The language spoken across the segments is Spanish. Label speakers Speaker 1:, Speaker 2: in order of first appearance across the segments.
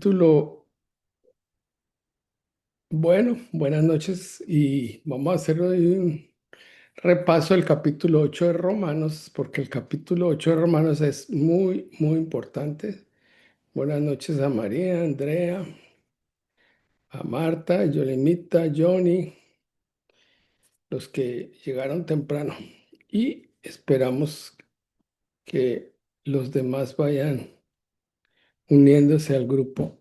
Speaker 1: Capítulo, bueno, buenas noches y vamos a hacer hoy un repaso del capítulo 8 de Romanos, porque el capítulo 8 de Romanos es muy, muy importante. Buenas noches a María, Andrea, a Marta, Yolimita, Johnny, los que llegaron temprano. Y esperamos que los demás vayan uniéndose al grupo.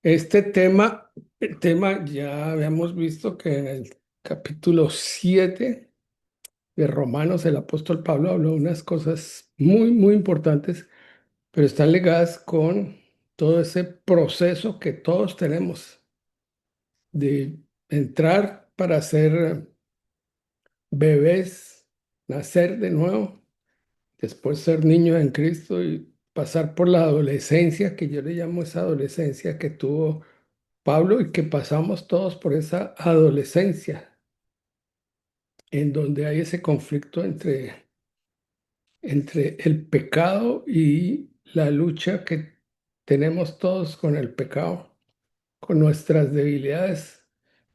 Speaker 1: Este tema, el tema ya habíamos visto que en el capítulo 7 de Romanos el apóstol Pablo habló de unas cosas muy, muy importantes, pero están ligadas con todo ese proceso que todos tenemos de entrar para ser bebés, nacer de nuevo, después ser niños en Cristo y pasar por la adolescencia, que yo le llamo esa adolescencia que tuvo Pablo y que pasamos todos por esa adolescencia en donde hay ese conflicto entre el pecado y la lucha que tenemos todos con el pecado, con nuestras debilidades,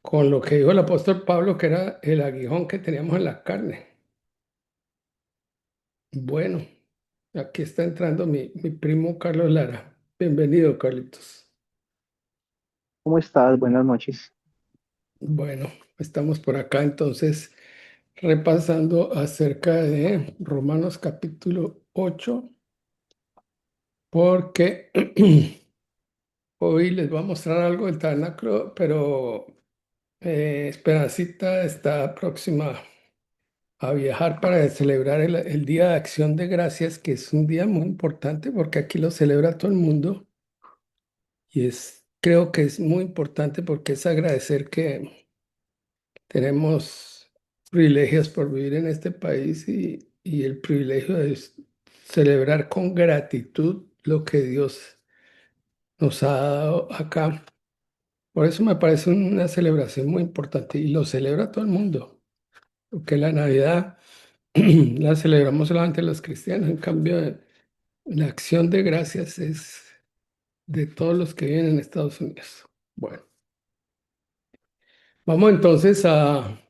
Speaker 1: con lo que dijo el apóstol Pablo, que era el aguijón que teníamos en la carne. Bueno, aquí está entrando mi primo Carlos Lara. Bienvenido, Carlitos.
Speaker 2: ¿Cómo estás? Buenas noches.
Speaker 1: Bueno, estamos por acá entonces repasando acerca de Romanos capítulo 8, porque hoy les voy a mostrar algo del tabernáculo, pero Esperancita está próxima a viajar para celebrar el Día de Acción de Gracias, que es un día muy importante porque aquí lo celebra todo el mundo y creo que es muy importante porque es agradecer que tenemos privilegios por vivir en este país y el privilegio de celebrar con gratitud lo que Dios nos ha dado acá. Por eso me parece una celebración muy importante y lo celebra todo el mundo, porque la Navidad la celebramos solamente los cristianos, en cambio la acción de gracias es de todos los que viven en Estados Unidos. Bueno, vamos entonces a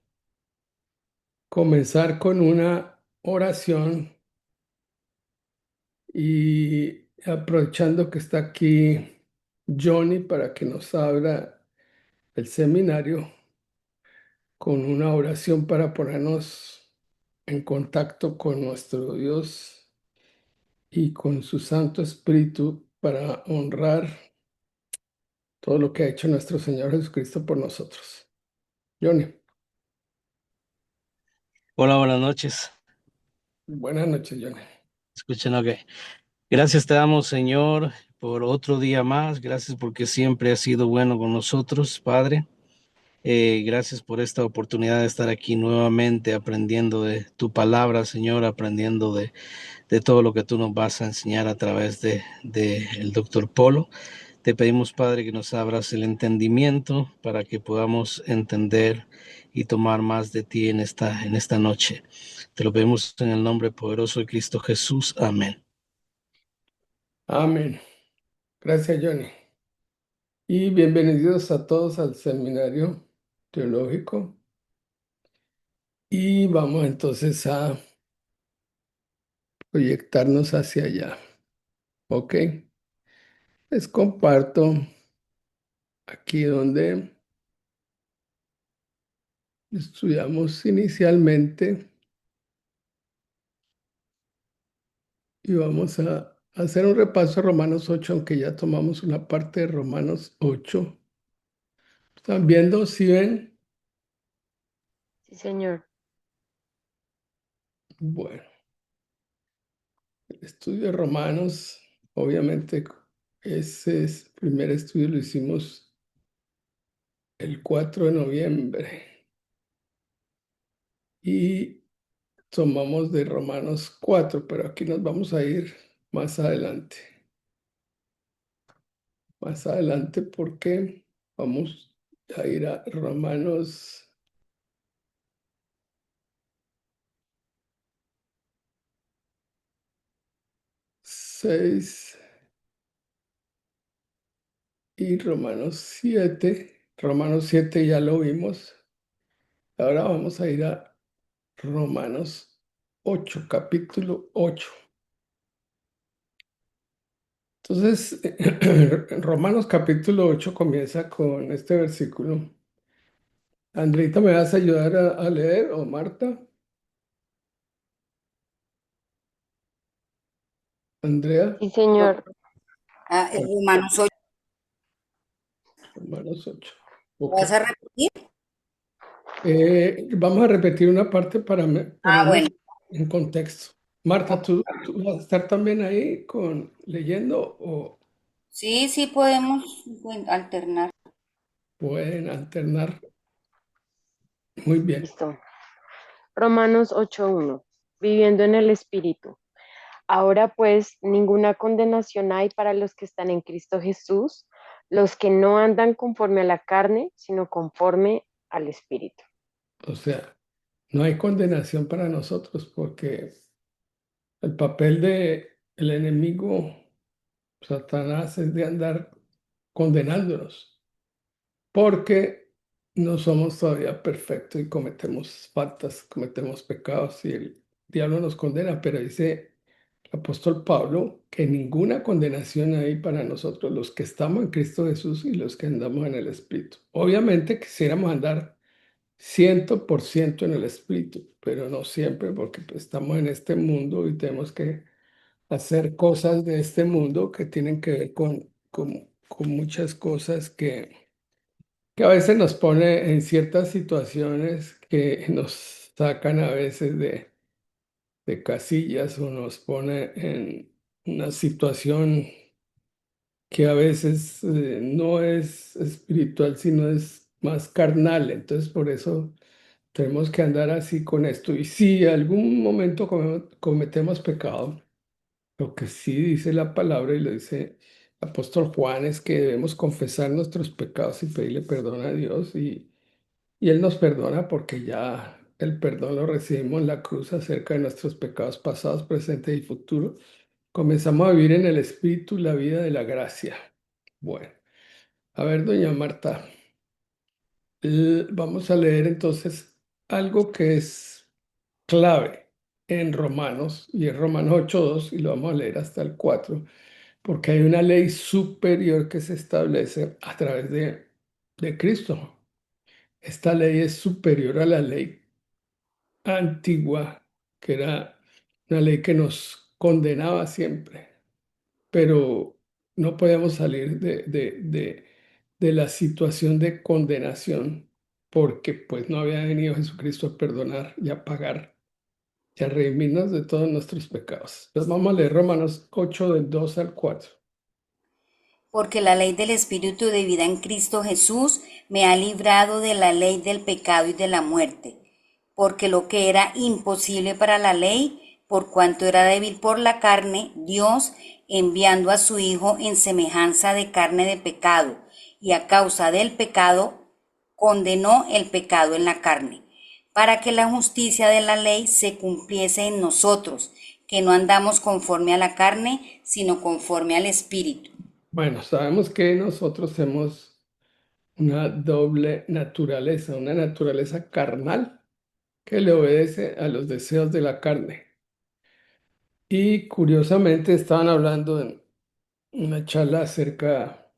Speaker 1: comenzar con una oración y aprovechando que está aquí Johnny para que nos abra el seminario con una oración para ponernos en contacto con nuestro Dios y con su Santo Espíritu para honrar todo lo que ha hecho nuestro Señor Jesucristo por nosotros. Johnny,
Speaker 3: Hola, buenas noches.
Speaker 1: buenas noches, Johnny.
Speaker 3: Escuchen, ok. Gracias te damos, Señor, por otro día más. Gracias porque siempre has sido bueno con nosotros, Padre. Gracias por esta oportunidad de estar aquí nuevamente aprendiendo de tu palabra, Señor, aprendiendo de todo lo que tú nos vas a enseñar a través de el doctor Polo. Te pedimos, Padre, que nos abras el entendimiento para que podamos entender y tomar más de ti en esta noche. Te lo pedimos en el nombre poderoso de Cristo Jesús. Amén.
Speaker 1: Amén. Gracias, Johnny. Y bienvenidos a todos al seminario teológico. Y vamos entonces a proyectarnos hacia allá. ¿Ok? Les comparto aquí donde estudiamos inicialmente y vamos a hacer un repaso de Romanos 8, aunque ya tomamos una parte de Romanos 8. ¿Están viendo? ¿Sí ven?
Speaker 4: Sí, señor.
Speaker 1: Bueno, el estudio de Romanos, obviamente, ese primer estudio lo hicimos el 4 de noviembre y tomamos de Romanos 4, pero aquí nos vamos a ir más adelante. Más adelante porque vamos a ir a Romanos 6 y Romanos 7. Romanos 7 ya lo vimos. Ahora vamos a ir a Romanos 8, capítulo 8. Entonces, Romanos capítulo 8 comienza con este versículo. Andreita, ¿me vas a ayudar a leer o Marta? Andrea,
Speaker 4: Sí, señor.
Speaker 5: Romanos 8,
Speaker 1: Romanos 8.
Speaker 5: ¿lo
Speaker 1: Ok.
Speaker 5: vas a repetir?
Speaker 1: Vamos a repetir una parte para
Speaker 5: Bueno,
Speaker 1: ponernos en contexto. Marta,
Speaker 5: ok.
Speaker 1: ¿tú vas a estar también ahí leyendo o
Speaker 5: Sí, sí podemos alternar.
Speaker 1: pueden alternar? Muy bien.
Speaker 4: Listo. Romanos 8:1. Viviendo en el Espíritu. Ahora pues, ninguna condenación hay para los que están en Cristo Jesús, los que no andan conforme a la carne, sino conforme al Espíritu.
Speaker 1: O sea, no hay condenación para nosotros porque el papel de el enemigo, Satanás, es de andar condenándonos, porque no somos todavía perfectos y cometemos faltas, cometemos pecados y el diablo nos condena, pero dice el apóstol Pablo que ninguna condenación hay para nosotros, los que estamos en Cristo Jesús y los que andamos en el Espíritu. Obviamente quisiéramos andar 100% en el Espíritu, pero no siempre porque pues, estamos en este mundo y tenemos que hacer cosas de este mundo que tienen que ver con muchas cosas que a veces nos pone en ciertas situaciones que nos sacan a veces de casillas o nos pone en una situación que a veces no es espiritual, sino es más carnal. Entonces, por eso tenemos que andar así con esto. Y si algún momento cometemos pecado, lo que sí dice la palabra y lo dice el apóstol Juan es que debemos confesar nuestros pecados y pedirle perdón a Dios y Él nos perdona porque ya el perdón lo recibimos en la cruz acerca de nuestros pecados pasados, presentes y futuros. Comenzamos a vivir en el Espíritu la vida de la gracia. Bueno, a ver, doña Marta, vamos a leer entonces algo que es clave en Romanos y es Romanos 8:2 y lo vamos a leer hasta el 4 porque hay una ley superior que se establece a través de Cristo. Esta ley es superior a la ley antigua, que era una ley que nos condenaba siempre, pero no podíamos salir de la situación de condenación porque pues no había venido Jesucristo a perdonar y a pagar y a redimirnos de todos nuestros pecados. Entonces vamos a leer Romanos 8 del 2 al 4.
Speaker 5: Porque la ley del Espíritu de vida en Cristo Jesús me ha librado de la ley del pecado y de la muerte. Porque lo que era imposible para la ley, por cuanto era débil por la carne, Dios, enviando a su Hijo en semejanza de carne de pecado, y a causa del pecado, condenó el pecado en la carne, para que la justicia de la ley se cumpliese en nosotros, que no andamos conforme a la carne, sino conforme al Espíritu.
Speaker 1: Bueno, sabemos que nosotros tenemos una doble naturaleza, una naturaleza carnal que le obedece a los deseos de la carne. Y curiosamente estaban hablando en una charla acerca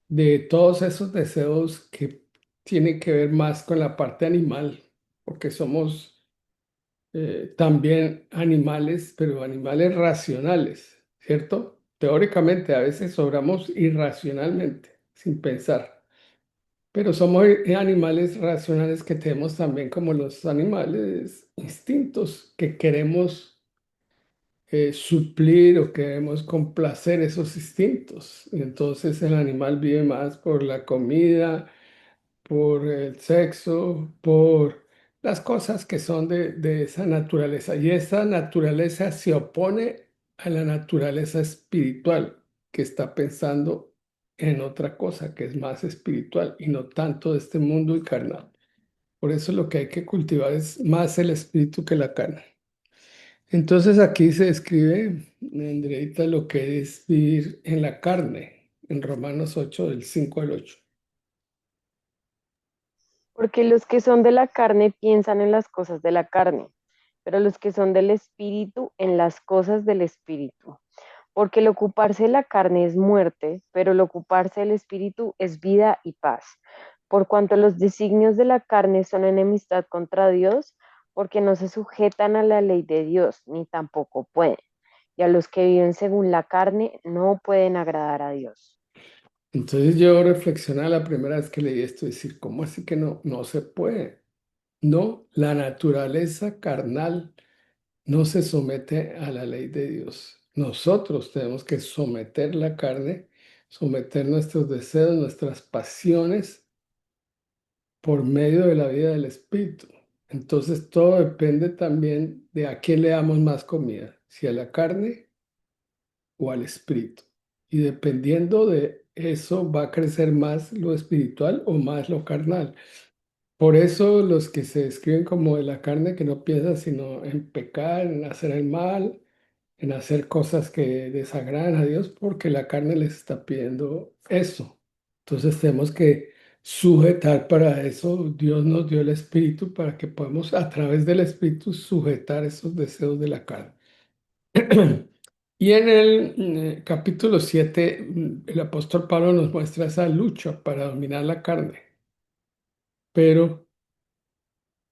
Speaker 1: de todos esos deseos que tienen que ver más con la parte animal, porque somos también animales, pero animales racionales, ¿cierto? Teóricamente a veces obramos irracionalmente, sin pensar. Pero somos animales racionales que tenemos también como los animales instintos que queremos suplir o queremos complacer esos instintos. Y entonces el animal vive más por la comida, por el sexo, por las cosas que son de esa naturaleza. Y esa naturaleza se opone a la naturaleza espiritual que está pensando en otra cosa que es más espiritual y no tanto de este mundo y carnal. Por eso lo que hay que cultivar es más el espíritu que la carne. Entonces aquí se describe, Andreita, lo que es vivir en la carne. en Romanos 8, del 5 al 8.
Speaker 4: Porque los que son de la carne piensan en las cosas de la carne, pero los que son del espíritu en las cosas del espíritu. Porque el ocuparse de la carne es muerte, pero el ocuparse del espíritu es vida y paz. Por cuanto los designios de la carne son enemistad contra Dios, porque no se sujetan a la ley de Dios, ni tampoco pueden. Y a los que viven según la carne no pueden agradar a Dios.
Speaker 1: Entonces yo reflexionaba la primera vez que leí esto, decir, ¿cómo así que no? No se puede. No, la naturaleza carnal no se somete a la ley de Dios. Nosotros tenemos que someter la carne, someter nuestros deseos, nuestras pasiones por medio de la vida del Espíritu. Entonces todo depende también de a quién le damos más comida, si a la carne o al Espíritu. Y dependiendo de eso va a crecer más lo espiritual o más lo carnal. Por eso los que se describen como de la carne, que no piensan sino en pecar, en hacer el mal, en hacer cosas que desagradan a Dios, porque la carne les está pidiendo eso. Entonces tenemos que sujetar para eso. Dios nos dio el Espíritu para que podamos a través del Espíritu sujetar esos deseos de la carne. Y en el capítulo 7, el apóstol Pablo nos muestra esa lucha para dominar la carne. Pero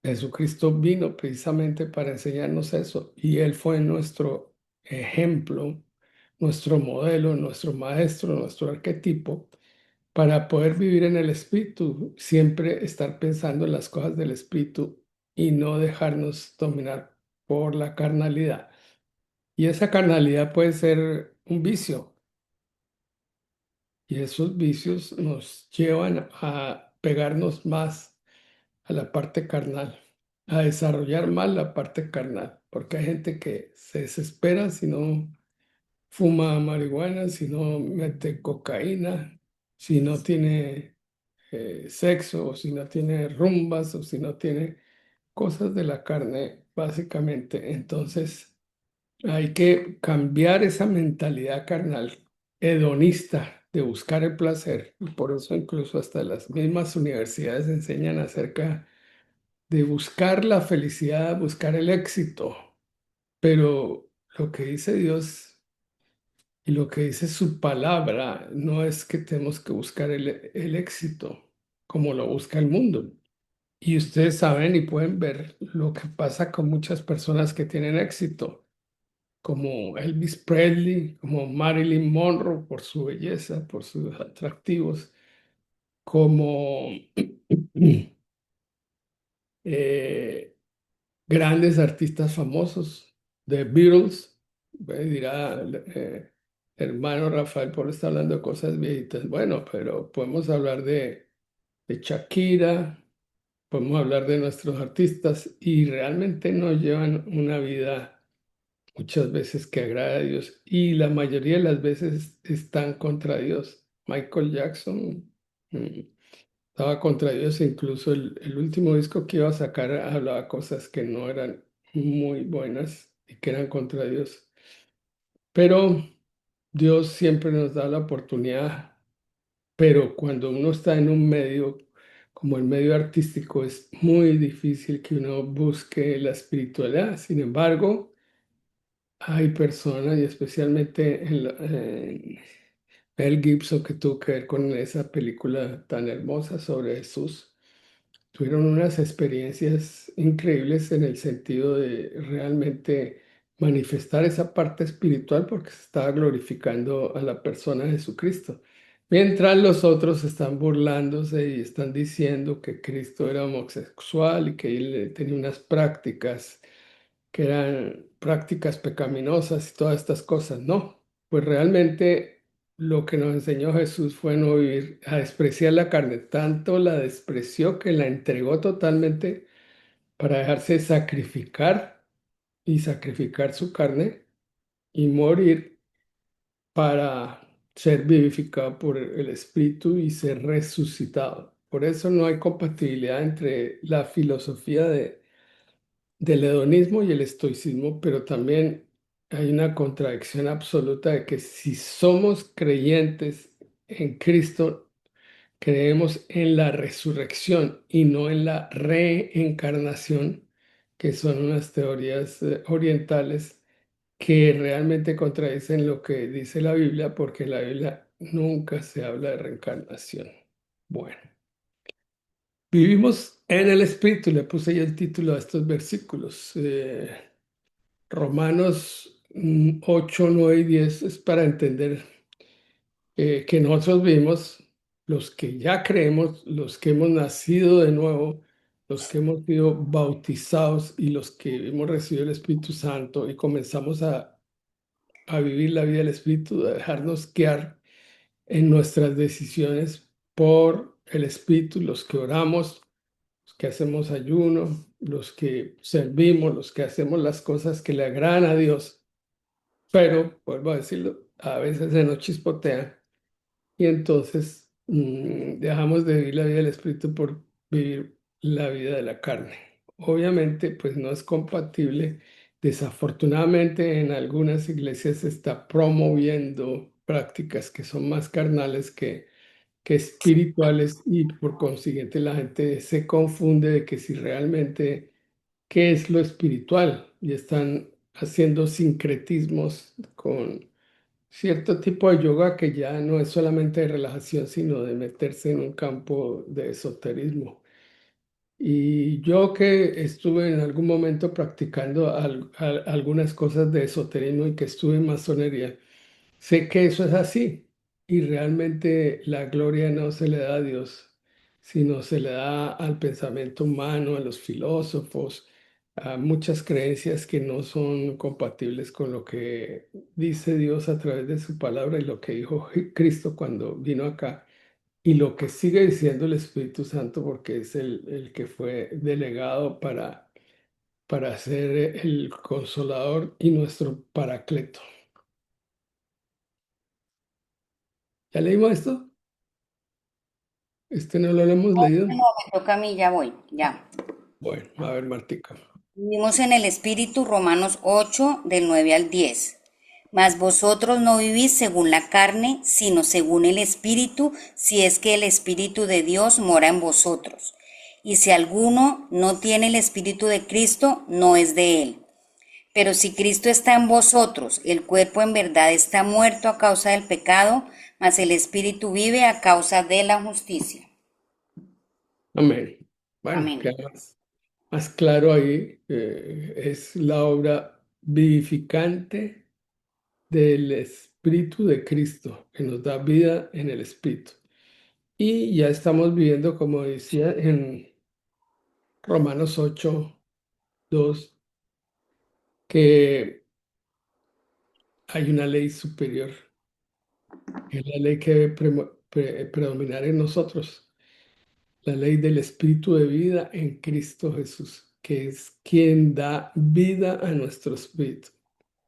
Speaker 1: Jesucristo vino precisamente para enseñarnos eso y Él fue nuestro ejemplo, nuestro modelo, nuestro maestro, nuestro arquetipo, para poder vivir en el Espíritu, siempre estar pensando en las cosas del Espíritu y no dejarnos dominar por la carnalidad. Y esa carnalidad puede ser un vicio y esos vicios nos llevan a pegarnos más a la parte carnal, a desarrollar mal la parte carnal, porque hay gente que se desespera si no fuma marihuana, si no mete cocaína, si no tiene sexo, o si no tiene rumbas, o si no tiene cosas de la carne, básicamente. Entonces, hay que cambiar esa mentalidad carnal, hedonista, de buscar el placer. Y por eso incluso hasta las mismas universidades enseñan acerca de buscar la felicidad, buscar el éxito, pero lo que dice Dios y lo que dice su palabra no es que tenemos que buscar el éxito como lo busca el mundo. Y ustedes saben y pueden ver lo que pasa con muchas personas que tienen éxito, como Elvis Presley, como Marilyn Monroe por su belleza, por sus atractivos, como eh, grandes artistas famosos, The Beatles, dirá hermano Rafael, por estar hablando de cosas viejitas. Bueno, pero podemos hablar de Shakira, podemos hablar de nuestros artistas y realmente no llevan una vida muchas veces que agrada a Dios y la mayoría de las veces están contra Dios. Michael Jackson. Estaba contra Dios, e incluso el último disco que iba a sacar hablaba cosas que no eran muy buenas y que eran contra Dios. Pero Dios siempre nos da la oportunidad, pero cuando uno está en un medio como el medio artístico es muy difícil que uno busque la espiritualidad. Sin embargo, hay personas y especialmente en Mel Gibson que tuvo que ver con esa película tan hermosa sobre Jesús. Tuvieron unas experiencias increíbles en el sentido de realmente manifestar esa parte espiritual porque se estaba glorificando a la persona de Jesucristo. Mientras los otros están burlándose y están diciendo que Cristo era homosexual y que él tenía unas prácticas que eran prácticas pecaminosas y todas estas cosas. No, pues realmente lo que nos enseñó Jesús fue no vivir, a despreciar la carne. Tanto la despreció que la entregó totalmente para dejarse sacrificar y sacrificar su carne y morir para ser vivificado por el Espíritu y ser resucitado. Por eso no hay compatibilidad entre la filosofía del hedonismo y el estoicismo, pero también hay una contradicción absoluta de que si somos creyentes en Cristo creemos en la resurrección y no en la reencarnación, que son unas teorías orientales que realmente contradicen lo que dice la Biblia, porque en la Biblia nunca se habla de reencarnación. Bueno, vivimos en el Espíritu, le puse ya el título a estos versículos. Romanos 8, 9 y 10 es para entender que nosotros vivimos, los que ya creemos, los que hemos nacido de nuevo, los que hemos sido bautizados y los que hemos recibido el Espíritu Santo y comenzamos a vivir la vida del Espíritu, a dejarnos guiar en nuestras decisiones por el Espíritu, los que oramos, los que hacemos ayuno, los que servimos, los que hacemos las cosas que le agradan a Dios. Pero, vuelvo a decirlo, a veces se nos chispotea y entonces dejamos de vivir la vida del Espíritu por vivir la vida de la carne. Obviamente, pues no es compatible. Desafortunadamente, en algunas iglesias se está promoviendo prácticas que son más carnales que espirituales y por consiguiente la gente se confunde de que si realmente qué es lo espiritual y están haciendo sincretismos con cierto tipo de yoga que ya no es solamente de relajación, sino de meterse en un campo de esoterismo. Y yo que estuve en algún momento practicando algunas cosas de esoterismo y que estuve en masonería, sé que eso es así y realmente la gloria no se le da a Dios, sino se le da al pensamiento humano, a los filósofos, a muchas creencias que no son compatibles con lo que dice Dios a través de su palabra y lo que dijo Cristo cuando vino acá y lo que sigue diciendo el Espíritu Santo porque es el que fue delegado para ser el consolador y nuestro paracleto. ¿Ya leímos esto? Este no lo hemos leído.
Speaker 5: No, me toca a mí, ya voy, ya.
Speaker 1: Bueno, a ver, Martica.
Speaker 5: Vivimos en el Espíritu, Romanos 8, del 9 al 10. Mas vosotros no vivís según la carne, sino según el Espíritu, si es que el Espíritu de Dios mora en vosotros. Y si alguno no tiene el Espíritu de Cristo, no es de él. Pero si Cristo está en vosotros, el cuerpo en verdad está muerto a causa del pecado, mas el Espíritu vive a causa de la justicia.
Speaker 1: Amén. Bueno,
Speaker 5: Amén.
Speaker 1: queda más claro ahí. Es la obra vivificante del Espíritu de Cristo, que nos da vida en el Espíritu. Y ya estamos viendo, como decía en Romanos 8, 2, que hay una ley superior, que es la ley que debe predominar en nosotros, la ley del Espíritu de vida en Cristo Jesús, que es quien da vida a nuestro espíritu.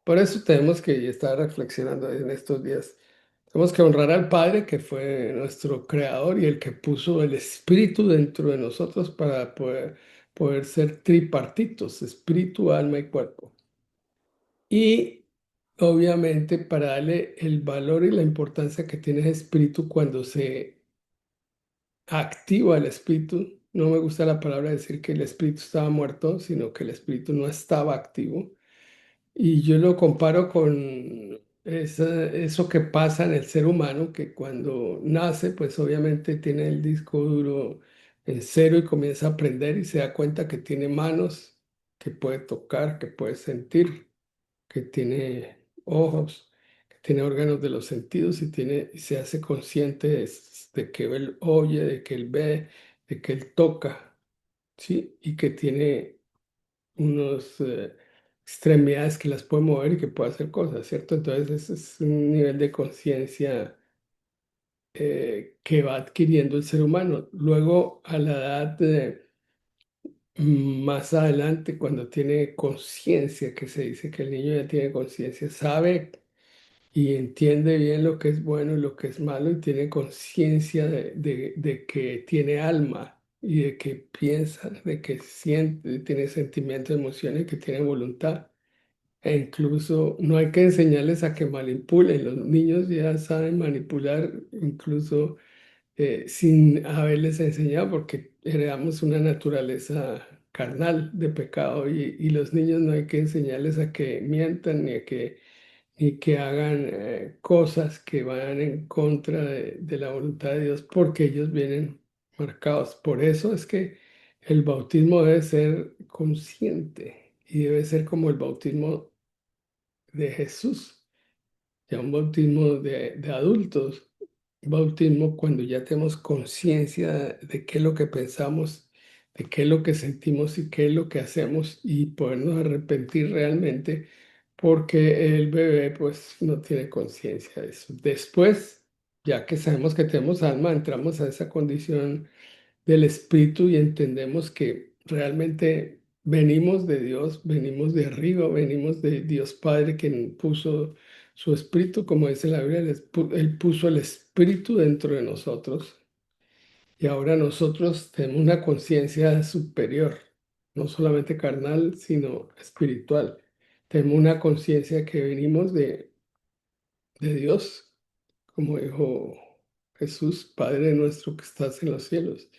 Speaker 1: Por eso tenemos que estar reflexionando en estos días. Tenemos que honrar al Padre, que fue nuestro creador y el que puso el Espíritu dentro de nosotros para poder ser tripartitos, espíritu, alma y cuerpo. Y obviamente para darle el valor y la importancia que tiene ese espíritu cuando se activa el espíritu. No me gusta la palabra decir que el espíritu estaba muerto, sino que el espíritu no estaba activo. Y yo lo comparo con eso que pasa en el ser humano, que cuando nace, pues obviamente tiene el disco duro en cero y comienza a aprender y se da cuenta que tiene manos, que puede tocar, que puede sentir, que tiene ojos, que tiene órganos de los sentidos y se hace consciente de que él oye, de que él ve, de que él toca, ¿sí? Y que tiene unos extremidades que las puede mover y que puede hacer cosas, ¿cierto? Entonces ese es un nivel de conciencia que va adquiriendo el ser humano. Luego, a la edad más adelante, cuando tiene conciencia, que se dice que el niño ya tiene conciencia, sabe y entiende bien lo que es bueno y lo que es malo y tiene conciencia de que tiene alma y de que piensa, de que siente, tiene sentimientos, emociones, que tiene voluntad. E incluso no hay que enseñarles a que manipulen. Los niños ya saben manipular incluso sin haberles enseñado, porque heredamos una naturaleza carnal de pecado y los niños no hay que enseñarles a que mientan ni que hagan cosas que vayan en contra de la voluntad de Dios, porque ellos vienen marcados. Por eso es que el bautismo debe ser consciente y debe ser como el bautismo de Jesús, ya un bautismo de adultos, un bautismo cuando ya tenemos conciencia de qué es lo que pensamos, de qué es lo que sentimos y qué es lo que hacemos y podernos arrepentir realmente, porque el bebé pues no tiene conciencia de eso. Después, ya que sabemos que tenemos alma, entramos a esa condición del Espíritu y entendemos que realmente venimos de Dios, venimos de arriba, venimos de Dios Padre, quien puso su Espíritu, como dice la Biblia, Él puso el Espíritu dentro de nosotros y ahora nosotros tenemos una conciencia superior, no solamente carnal, sino espiritual. Tenemos una conciencia que venimos de Dios, como dijo Jesús, Padre nuestro que estás en los cielos,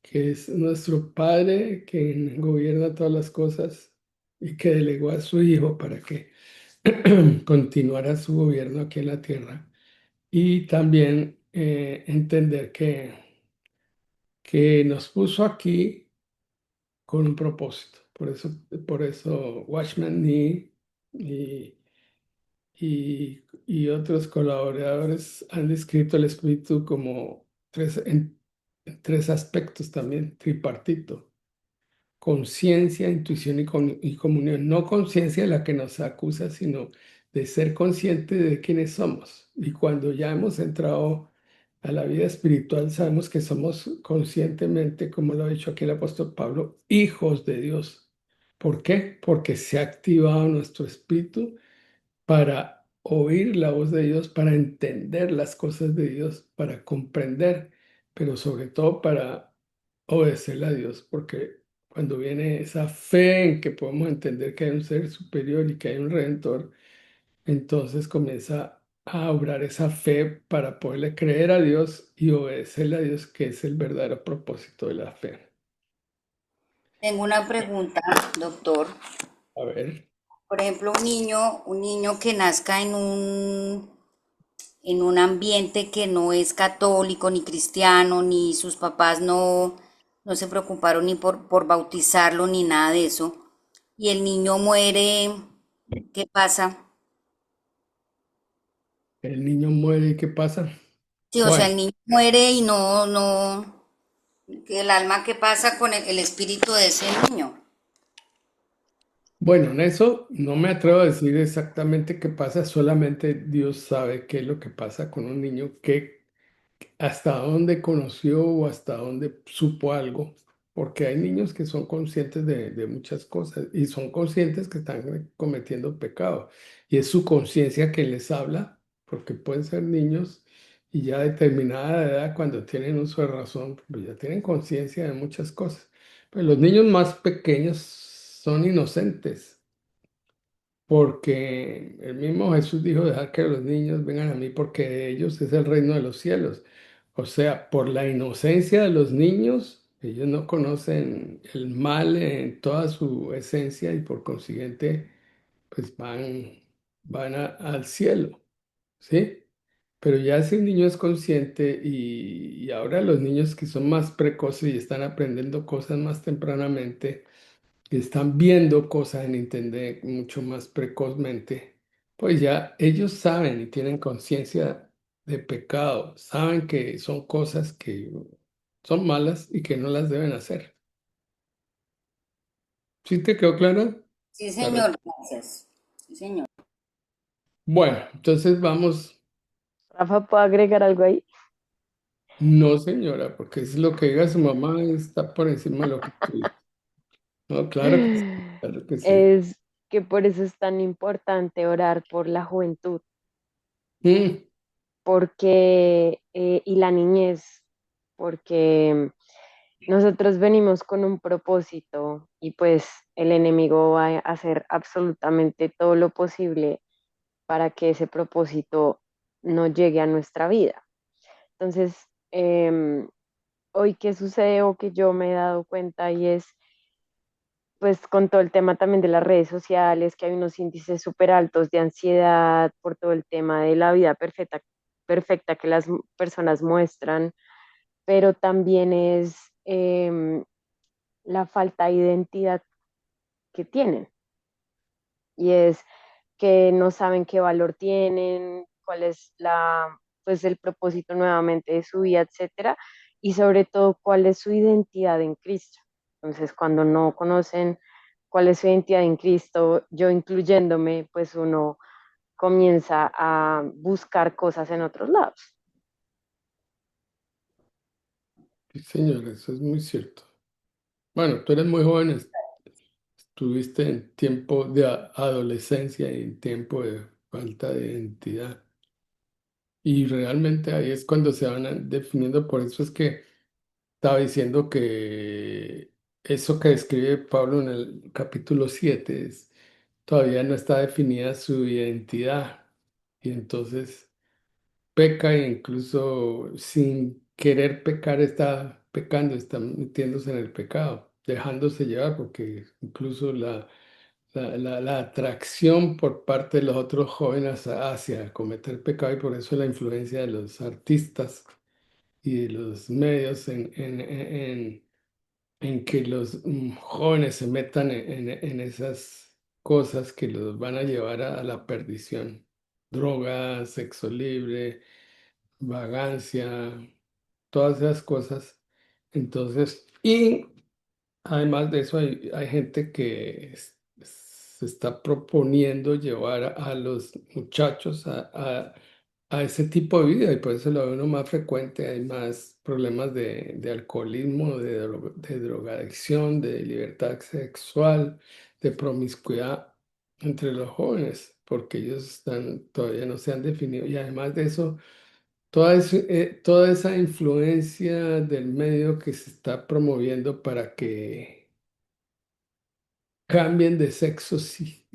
Speaker 1: que es nuestro Padre quien gobierna todas las cosas y que delegó a su Hijo para que continuara su gobierno aquí en la tierra. Y también entender que nos puso aquí con un propósito. Por eso Watchman Nee y otros colaboradores han descrito el espíritu como en tres aspectos también, tripartito: conciencia, intuición y comunión. No conciencia la que nos acusa, sino de ser consciente de quiénes somos. Y cuando ya hemos entrado a la vida espiritual, sabemos que somos conscientemente, como lo ha dicho aquí el apóstol Pablo, hijos de Dios. ¿Por qué? Porque se ha activado nuestro espíritu para oír la voz de Dios, para entender las cosas de Dios, para comprender, pero sobre todo para obedecerle a Dios, porque cuando viene esa fe en que podemos entender que hay un ser superior y que hay un redentor, entonces comienza a obrar esa fe para poderle creer a Dios y obedecerle a Dios, que es el verdadero propósito de la fe.
Speaker 5: Tengo una pregunta, doctor.
Speaker 1: A ver,
Speaker 5: Por ejemplo, un niño que nazca en un ambiente que no es católico ni cristiano, ni sus papás no se preocuparon ni por bautizarlo ni nada de eso, y el niño muere, ¿qué pasa?
Speaker 1: el niño muere y ¿qué pasa?
Speaker 5: Sí, o sea,
Speaker 1: Bueno.
Speaker 5: el niño muere y que el alma, ¿qué pasa con el espíritu de ese niño?
Speaker 1: Bueno, en eso no me atrevo a decir exactamente qué pasa, solamente Dios sabe qué es lo que pasa con un niño que hasta dónde conoció o hasta dónde supo algo, porque hay niños que son conscientes de muchas cosas y son conscientes que están cometiendo pecado y es su conciencia que les habla, porque pueden ser niños y ya a determinada edad, cuando tienen uso de razón, pues ya tienen conciencia de muchas cosas. Pero los niños más pequeños son inocentes. Porque el mismo Jesús dijo, dejar que los niños vengan a mí porque de ellos es el reino de los cielos. O sea, por la inocencia de los niños, ellos no conocen el mal en toda su esencia y por consiguiente, pues van al cielo, ¿sí? Pero ya si un niño es consciente y ahora los niños que son más precoces y están aprendiendo cosas más tempranamente, que están viendo cosas en Internet mucho más precozmente, pues ya ellos saben y tienen conciencia de pecado, saben que son cosas que son malas y que no las deben hacer. ¿Sí te quedó clara?
Speaker 5: Sí,
Speaker 1: La re-
Speaker 5: señor, gracias. Sí, señor.
Speaker 1: Bueno, entonces vamos,
Speaker 4: Rafa, ¿puedo agregar algo ahí?
Speaker 1: no señora, porque es lo que diga su mamá está por encima de lo que tú dices. No, claro que sí, claro que sí.
Speaker 4: Es que por eso es tan importante orar por la juventud,
Speaker 1: Mm,
Speaker 4: porque, y la niñez, porque Nosotros venimos con un propósito y pues el enemigo va a hacer absolutamente todo lo posible para que ese propósito no llegue a nuestra vida. Entonces, hoy qué sucede o que yo me he dado cuenta y es pues con todo el tema también de las redes sociales, que hay unos índices súper altos de ansiedad por todo el tema de la vida perfecta, perfecta que las personas muestran, pero también es la falta de identidad que tienen y es que no saben qué valor tienen, cuál es pues el propósito nuevamente de su vida, etcétera, y sobre todo cuál es su identidad en Cristo. Entonces, cuando no conocen cuál es su identidad en Cristo, yo incluyéndome, pues uno comienza a buscar cosas en otros lados.
Speaker 1: Sí, señor, eso es muy cierto. Bueno, tú eres muy joven, estuviste en tiempo de adolescencia y en tiempo de falta de identidad. Y realmente ahí es cuando se van definiendo, por eso es que estaba diciendo que eso que describe Pablo en el capítulo 7 todavía no está definida su identidad. Y entonces peca e incluso sin querer pecar está pecando, está metiéndose en el pecado, dejándose llevar, porque incluso la atracción por parte de los otros jóvenes hacia cometer pecado y por eso la influencia de los artistas y de los medios en que los jóvenes se metan en esas cosas que los van a llevar a la perdición. Drogas, sexo libre, vagancia, todas esas cosas. Entonces, y además de eso, hay gente que se está proponiendo llevar a los muchachos a ese tipo de vida y por eso lo ve uno más frecuente. Hay más problemas de alcoholismo, de drogadicción, de libertad sexual, de promiscuidad entre los jóvenes, porque ellos todavía no se han definido. Y además de eso, toda esa influencia del medio que se está promoviendo para que cambien de sexo si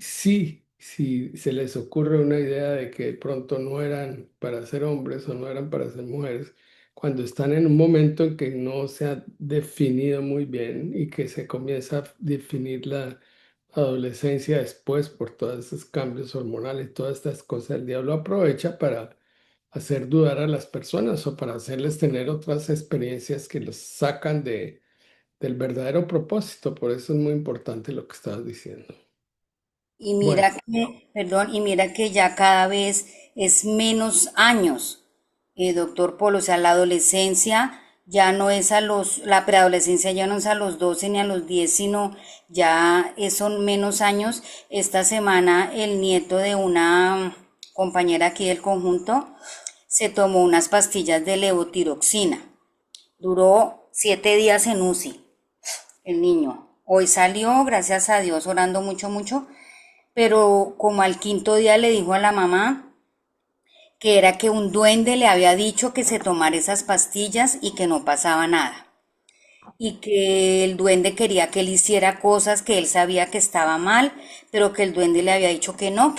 Speaker 1: se les ocurre una idea de que de pronto no eran para ser hombres o no eran para ser mujeres, cuando están en un momento en que no se ha definido muy bien y que se comienza a definir la adolescencia después por todos esos cambios hormonales, todas estas cosas, el diablo aprovecha para hacer dudar a las personas o para hacerles tener otras experiencias que los sacan del verdadero propósito. Por eso es muy importante lo que estabas diciendo.
Speaker 5: Y
Speaker 1: Bueno,
Speaker 5: mira que, perdón, y mira que ya cada vez es menos años, doctor Polo, o sea, la adolescencia ya no es la preadolescencia ya no es a los 12 ni a los 10 sino ya son menos años. Esta semana el nieto de una compañera aquí del conjunto se tomó unas pastillas de levotiroxina. Duró 7 días en UCI, el niño. Hoy salió, gracias a Dios, orando mucho, mucho, pero como al quinto día le dijo a la mamá que era que un duende le había dicho que se tomara esas pastillas y que no pasaba nada. Y que el duende quería que él hiciera cosas que él sabía que estaba mal, pero que el duende le había dicho que no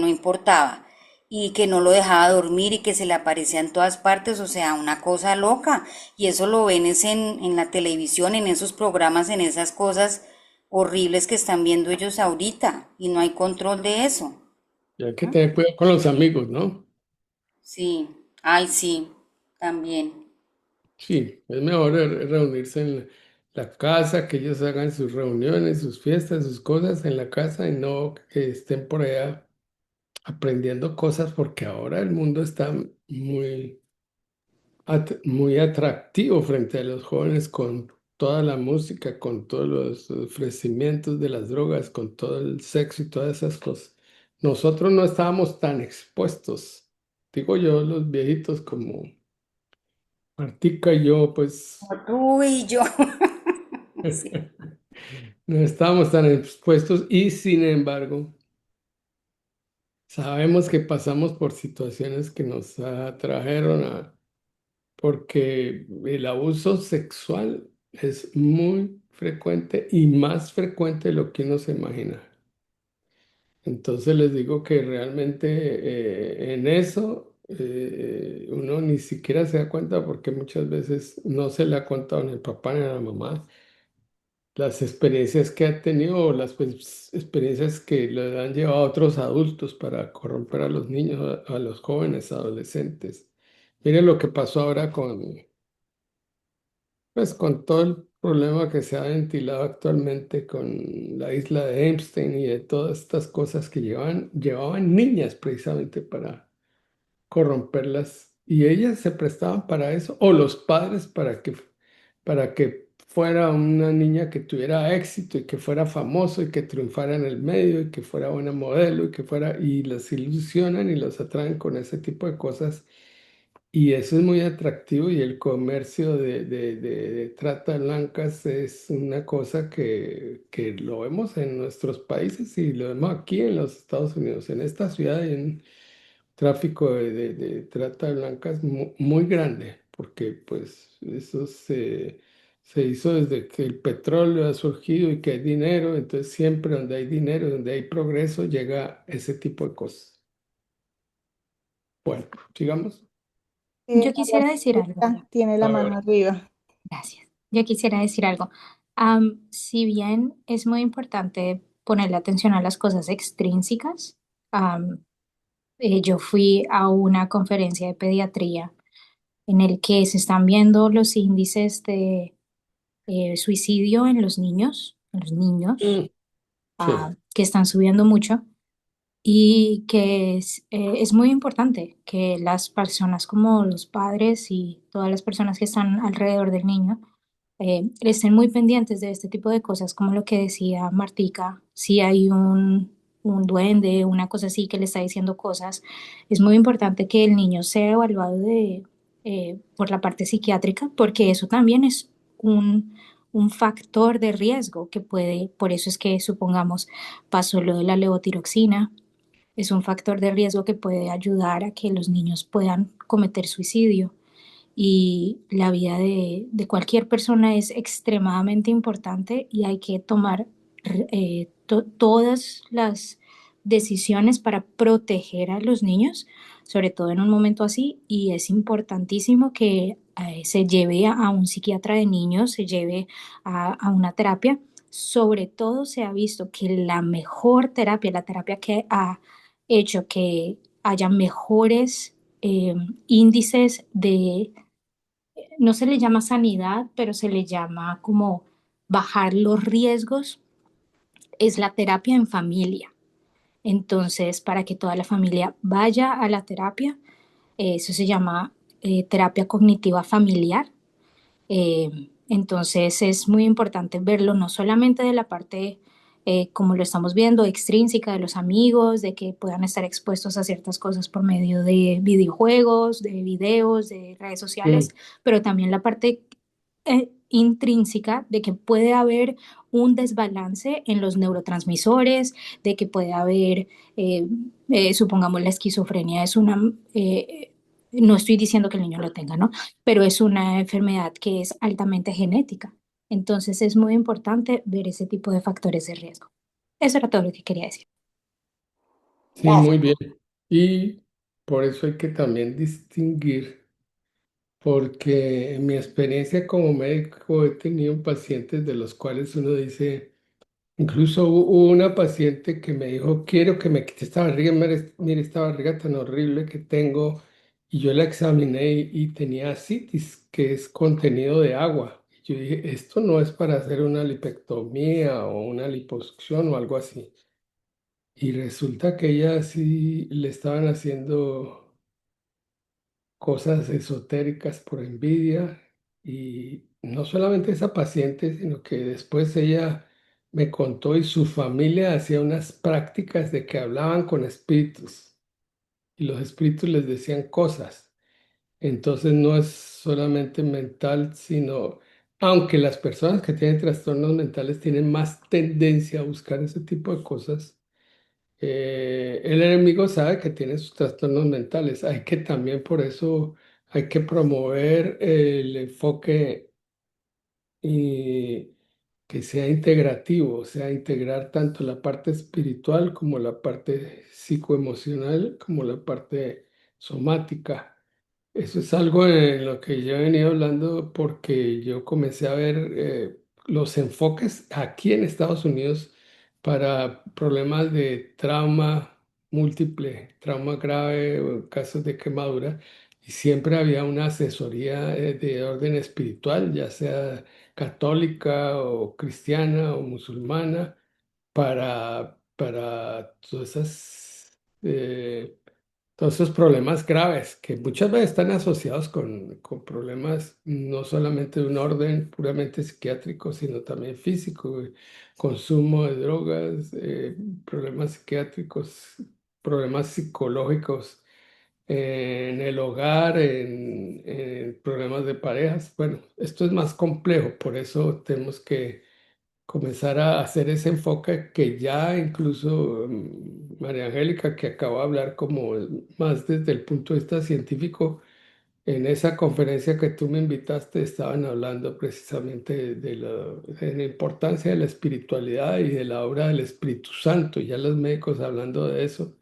Speaker 5: importaba y que no lo dejaba dormir y que se le aparecía en todas partes, o sea, una cosa loca. Y eso lo ven es en la televisión, en esos programas, en esas cosas horribles que están viendo ellos ahorita y no hay control de eso.
Speaker 1: y hay que tener cuidado con los amigos, ¿no?
Speaker 5: Sí, ay, sí, también.
Speaker 1: Sí, es mejor reunirse en la casa, que ellos hagan sus reuniones, sus fiestas, sus cosas en la casa y no que estén por allá aprendiendo cosas porque ahora el mundo está muy atractivo frente a los jóvenes con toda la música, con todos los ofrecimientos de las drogas, con todo el sexo y todas esas cosas. Nosotros no estábamos tan expuestos, digo yo, los viejitos como Martica y yo, pues
Speaker 5: Como tú y yo. Sí.
Speaker 1: no estábamos tan expuestos y sin embargo sabemos que pasamos por situaciones que nos atrajeron porque el abuso sexual Es muy frecuente y más frecuente de lo que uno se imagina. Entonces les digo que realmente en eso uno ni siquiera se da cuenta porque muchas veces no se le ha contado ni al papá ni a la mamá las experiencias que ha tenido o las pues, experiencias que le han llevado a otros adultos para corromper a los niños, a los jóvenes, adolescentes. Miren lo que pasó ahora pues, con todo el problema que se ha ventilado actualmente con la isla de Epstein y de todas estas cosas que llevaban niñas precisamente para corromperlas y ellas se prestaban para eso o los padres para que fuera una niña que tuviera éxito y que fuera famoso y que triunfara en el medio y que fuera buena modelo y que fuera y las ilusionan y los atraen con ese tipo de cosas y eso es muy atractivo y el comercio de trata de blancas es una cosa que lo vemos en nuestros países y lo vemos aquí en los Estados Unidos. En esta ciudad hay un tráfico de trata de blancas muy grande porque pues eso se hizo desde que el petróleo ha surgido y que hay dinero. Entonces siempre donde hay dinero, donde hay progreso, llega ese tipo de cosas. Bueno, sigamos.
Speaker 6: Yo
Speaker 2: María
Speaker 6: quisiera decir algo.
Speaker 2: Fernanda tiene la
Speaker 1: A
Speaker 2: mano
Speaker 1: ver.
Speaker 2: arriba.
Speaker 6: Gracias. Yo quisiera decir algo. Si bien es muy importante ponerle atención a las cosas extrínsecas, am, yo fui a una conferencia de pediatría en el que se están viendo los índices de suicidio en los niños,
Speaker 1: Mm, sí.
Speaker 6: que están subiendo mucho. Y que es muy importante que las personas como los padres y todas las personas que están alrededor del niño estén muy pendientes de este tipo de cosas, como lo que decía Martica, si hay un duende, una cosa así que le está diciendo cosas, es muy importante que el niño sea evaluado por la parte psiquiátrica, porque eso también es un factor de riesgo que puede, por eso es que supongamos pasó lo de la levotiroxina, es un factor de riesgo que puede ayudar a que los niños puedan cometer suicidio y la vida de cualquier persona es extremadamente importante y hay que tomar todas las decisiones para proteger a los niños, sobre todo en un momento así, y es importantísimo que se lleve a un psiquiatra de niños, se lleve a una terapia. Sobre todo se ha visto que la mejor terapia, la terapia que ha hecho que haya mejores índices de, no se le llama sanidad, pero se le llama como bajar los riesgos, es la terapia en familia. Entonces, para que toda la familia vaya a la terapia, eso se llama terapia cognitiva familiar. Entonces es muy importante verlo no solamente de la parte, como lo estamos viendo, extrínseca de los amigos, de que puedan estar expuestos a ciertas cosas por medio de videojuegos, de videos, de redes sociales,
Speaker 1: Mm,
Speaker 6: pero también la parte intrínseca de que puede haber un desbalance en los neurotransmisores, de que puede haber, eh, supongamos, la esquizofrenia es una, no estoy diciendo que el niño lo tenga, ¿no? Pero es una enfermedad que es altamente genética. Entonces es muy importante ver ese tipo de factores de riesgo. Eso era todo lo que quería decir.
Speaker 1: sí,
Speaker 2: Gracias.
Speaker 1: muy bien. Y por eso hay que también distinguir, porque en mi experiencia como médico he tenido pacientes de los cuales uno dice, incluso hubo una paciente que me dijo, quiero que me quite esta barriga, mire esta barriga tan horrible que tengo, y yo la examiné y tenía ascitis, que es contenido de agua. Y yo dije, esto no es para hacer una lipectomía o una liposucción o algo así. Y resulta que ella sí le estaban haciendo cosas esotéricas por envidia y no solamente esa paciente, sino que después ella me contó y su familia hacía unas prácticas de que hablaban con espíritus y los espíritus les decían cosas. Entonces no es solamente mental, sino, aunque las personas que tienen trastornos mentales tienen más tendencia a buscar ese tipo de cosas, el enemigo sabe que tiene sus trastornos mentales. Hay que también por eso hay que promover el enfoque y que sea integrativo, o sea, integrar tanto la parte espiritual como la parte psicoemocional, como la parte somática. Eso es algo en lo que yo he venido hablando porque yo comencé a ver los enfoques aquí en Estados Unidos para problemas de trauma múltiple, trauma grave o casos de quemadura. Y siempre había una asesoría de orden espiritual, ya sea católica o cristiana o musulmana, para todos esos problemas graves que muchas veces están asociados con problemas no solamente de un orden puramente psiquiátrico, sino también físico, consumo de drogas, problemas psiquiátricos, problemas psicológicos en el hogar, en problemas de parejas. Bueno, esto es más complejo, por eso tenemos que comenzar a hacer ese enfoque que ya incluso María Angélica, que acabo de hablar como más desde el punto de vista científico, en esa conferencia que tú me invitaste estaban hablando precisamente de la importancia de la espiritualidad y de la obra del Espíritu Santo, y ya los médicos hablando de eso.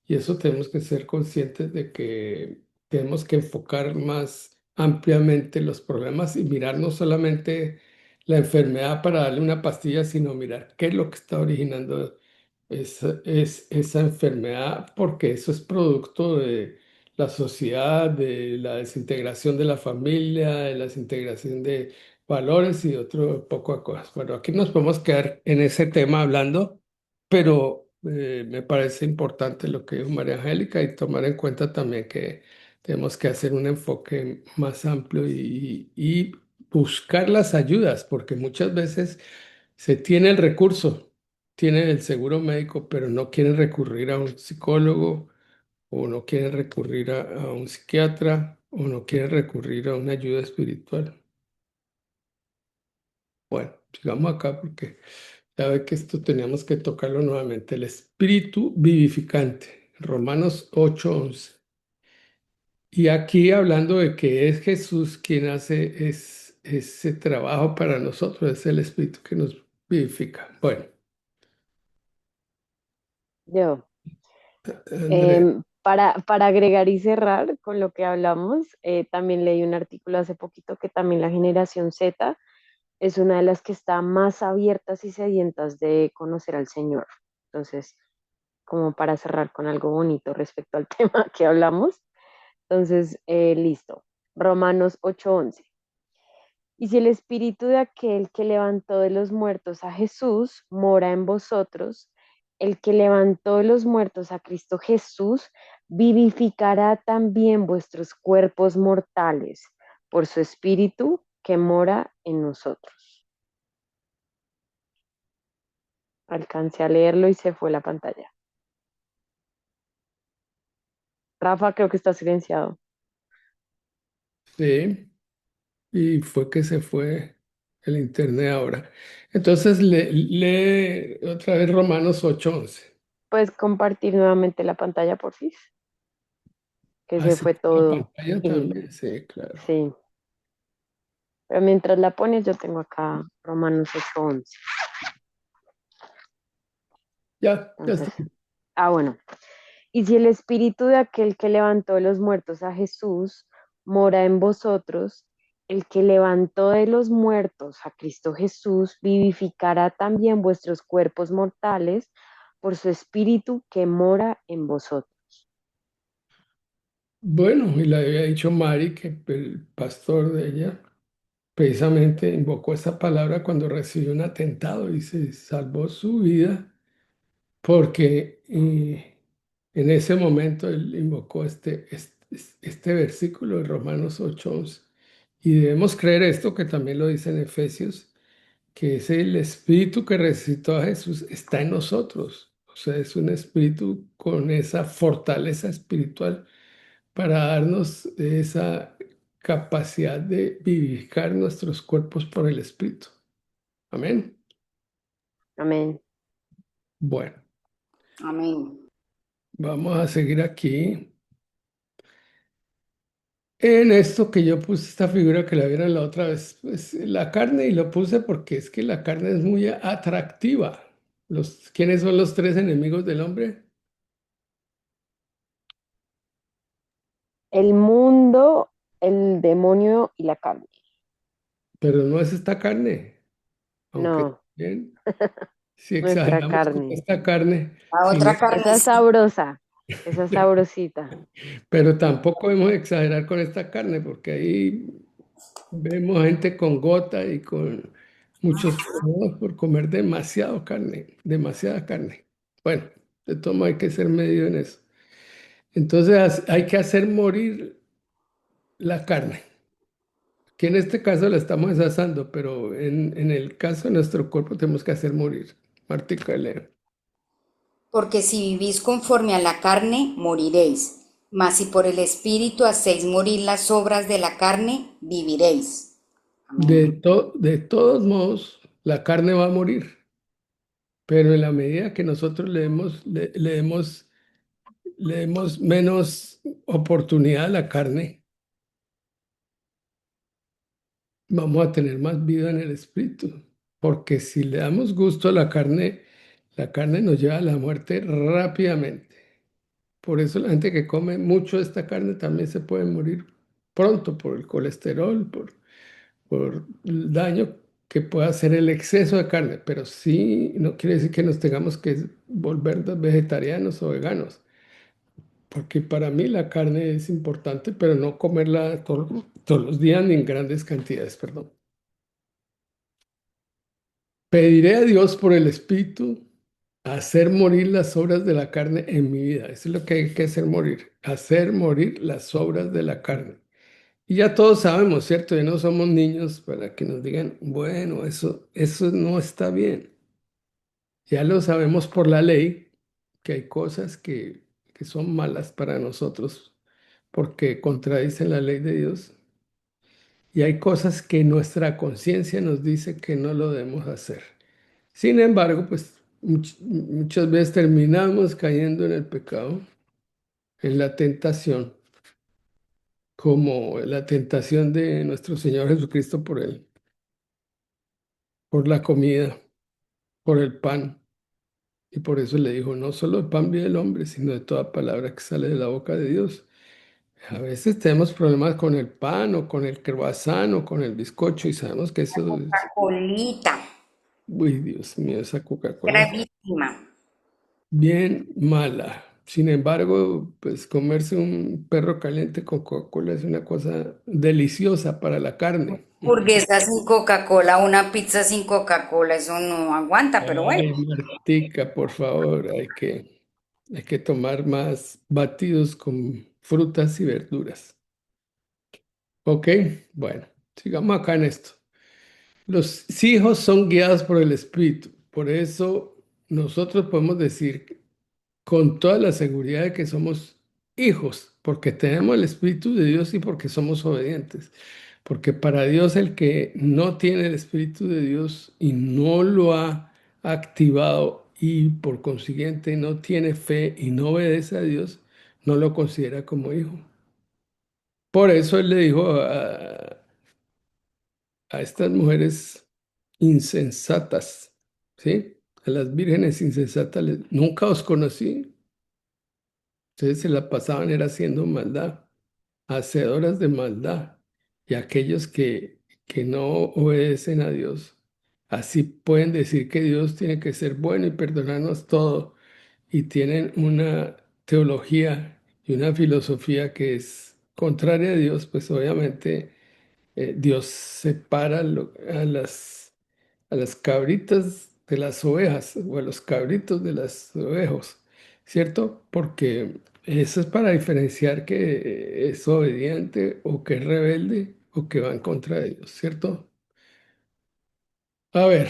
Speaker 1: Y eso tenemos que ser conscientes de que tenemos que enfocar más ampliamente los problemas y mirar no solamente la enfermedad para darle una pastilla, sino mirar qué es lo que está originando esa enfermedad, porque eso es producto de la sociedad, de la desintegración de la familia, de la desintegración de valores y otro poco de cosas. Bueno, aquí nos podemos quedar en ese tema hablando, pero me parece importante lo que dijo María Angélica y tomar en cuenta también que tenemos que hacer un enfoque más amplio y buscar las ayudas, porque muchas veces se tiene el recurso, tiene el seguro médico, pero no quieren recurrir a un psicólogo o no quieren recurrir a un psiquiatra o no quieren recurrir a una ayuda espiritual. Bueno, sigamos acá porque ya ve que esto teníamos que tocarlo nuevamente. El espíritu vivificante, Romanos 8:11. Y aquí hablando de que es Jesús quien hace ese trabajo para nosotros, es el espíritu que nos vivifica. Bueno,
Speaker 4: Yo.
Speaker 1: Andrea,
Speaker 4: Para agregar y cerrar con lo que hablamos, también leí un artículo hace poquito que también la generación Z es una de las que está más abiertas y sedientas de conocer al Señor. Entonces, como para cerrar con algo bonito respecto al tema que hablamos. Entonces, listo. Romanos 8:11. Y si el espíritu de aquel que levantó de los muertos a Jesús mora en vosotros, el que levantó de los muertos a Cristo Jesús vivificará también vuestros cuerpos mortales por su espíritu que mora en nosotros. Alcancé a leerlo y se fue la pantalla. Rafa, creo que está silenciado.
Speaker 1: sí, y fue que se fue el internet ahora. Entonces, lee otra vez Romanos 8:11.
Speaker 4: ¿Puedes compartir nuevamente la pantalla, por fin? Que
Speaker 1: Ah,
Speaker 4: se
Speaker 1: se
Speaker 4: fue
Speaker 1: fue la
Speaker 4: todo.
Speaker 1: pantalla
Speaker 4: Y
Speaker 1: también, sí, claro.
Speaker 4: sí, pero mientras la pones, yo tengo acá Romanos 8:11.
Speaker 1: Ya está.
Speaker 4: Entonces, bueno. Y si el espíritu de aquel que levantó de los muertos a Jesús mora en vosotros, el que levantó de los muertos a Cristo Jesús vivificará también vuestros cuerpos mortales por su espíritu que mora en vosotros.
Speaker 1: Bueno, y le había dicho Mari que el pastor de ella precisamente invocó esa palabra cuando recibió un atentado y se salvó su vida porque en ese momento él invocó este versículo de Romanos 8:11. Y debemos creer esto que también lo dice en Efesios, que es el espíritu que resucitó a Jesús está en nosotros. O sea, es un espíritu con esa fortaleza espiritual para darnos esa capacidad de vivificar nuestros cuerpos por el espíritu. Amén.
Speaker 4: Amén.
Speaker 1: Bueno,
Speaker 5: Amén.
Speaker 1: vamos a seguir aquí. En esto que yo puse esta figura que la vieron la otra vez, pues la carne, y lo puse porque es que la carne es muy atractiva. ¿Quiénes son los tres enemigos del hombre?
Speaker 4: El mundo, el demonio y la carne.
Speaker 1: Pero no es esta carne, aunque
Speaker 4: No,
Speaker 1: bien, si
Speaker 4: nuestra
Speaker 1: exageramos con
Speaker 4: carne.
Speaker 1: esta carne,
Speaker 5: La
Speaker 1: si no-
Speaker 5: otra
Speaker 4: Esa es
Speaker 5: carnecita.
Speaker 4: sabrosa, esa es sabrosita.
Speaker 1: pero tampoco debemos exagerar con esta carne, porque ahí vemos gente con gota y con muchos problemas por comer demasiado carne, demasiada carne. Bueno, de todo modo hay que ser medido en eso. Entonces hay que hacer morir la carne, que en este caso la estamos asando, pero en el caso de nuestro cuerpo tenemos que hacer morir. Martica, leo.
Speaker 5: Porque si vivís conforme a la carne, moriréis. Mas si por el Espíritu hacéis morir las obras de la carne, viviréis. Amén.
Speaker 1: De todos modos, la carne va a morir, pero en la medida que nosotros le demos menos oportunidad a la carne, vamos a tener más vida en el espíritu. Porque si le damos gusto a la carne nos lleva a la muerte rápidamente. Por eso la gente que come mucho de esta carne también se puede morir pronto por el colesterol, por el daño que puede hacer el exceso de carne. Pero sí, no quiere decir que nos tengamos que volver vegetarianos o veganos. Porque para mí la carne es importante, pero no comerla todos los días ni en grandes cantidades, perdón. Pediré a Dios por el Espíritu hacer morir las obras de la carne en mi vida. Eso es lo que hay que hacer morir las obras de la carne. Y ya todos sabemos, ¿cierto? Ya no somos niños para que nos digan, bueno, eso no está bien. Ya lo sabemos por la ley, que hay cosas que son malas para nosotros porque contradicen la ley de Dios. Y hay cosas que nuestra conciencia nos dice que no lo debemos hacer. Sin embargo, pues muchas veces terminamos cayendo en el pecado, en la tentación, como la tentación de nuestro Señor Jesucristo por la comida, por el pan. Y por eso le dijo, no solo el pan vive el hombre, sino de toda palabra que sale de la boca de Dios. A veces tenemos problemas con el pan o con el croissant o con el bizcocho y sabemos que eso es,
Speaker 5: Colita,
Speaker 1: uy, Dios mío, esa Coca-Cola es
Speaker 5: gravísima.
Speaker 1: bien mala. Sin embargo, pues comerse un perro caliente con Coca-Cola es una cosa deliciosa para la carne.
Speaker 5: Hamburguesa sin Coca-Cola, una pizza sin Coca-Cola, eso no aguanta, pero bueno.
Speaker 1: Ay, Martica, por favor, hay que tomar más batidos con frutas y verduras. ¿Ok? Bueno, sigamos acá en esto. Los hijos son guiados por el Espíritu. Por eso nosotros podemos decir con toda la seguridad de que somos hijos, porque tenemos el Espíritu de Dios y porque somos obedientes. Porque para Dios el que no tiene el Espíritu de Dios y no lo ha activado y por consiguiente no tiene fe y no obedece a Dios, no lo considera como hijo. Por eso él le dijo a estas mujeres insensatas, ¿sí? A las vírgenes insensatas, nunca os conocí. Ustedes se la pasaban era haciendo maldad, hacedoras de maldad. Y aquellos que no obedecen a Dios, así pueden decir que Dios tiene que ser bueno y perdonarnos todo. Y tienen una teología y una filosofía que es contraria a Dios, pues obviamente Dios separa a las cabritas de las ovejas o a los cabritos de las ovejos, ¿cierto? Porque eso es para diferenciar que es obediente o que es rebelde o que va en contra de Dios, ¿cierto? A ver,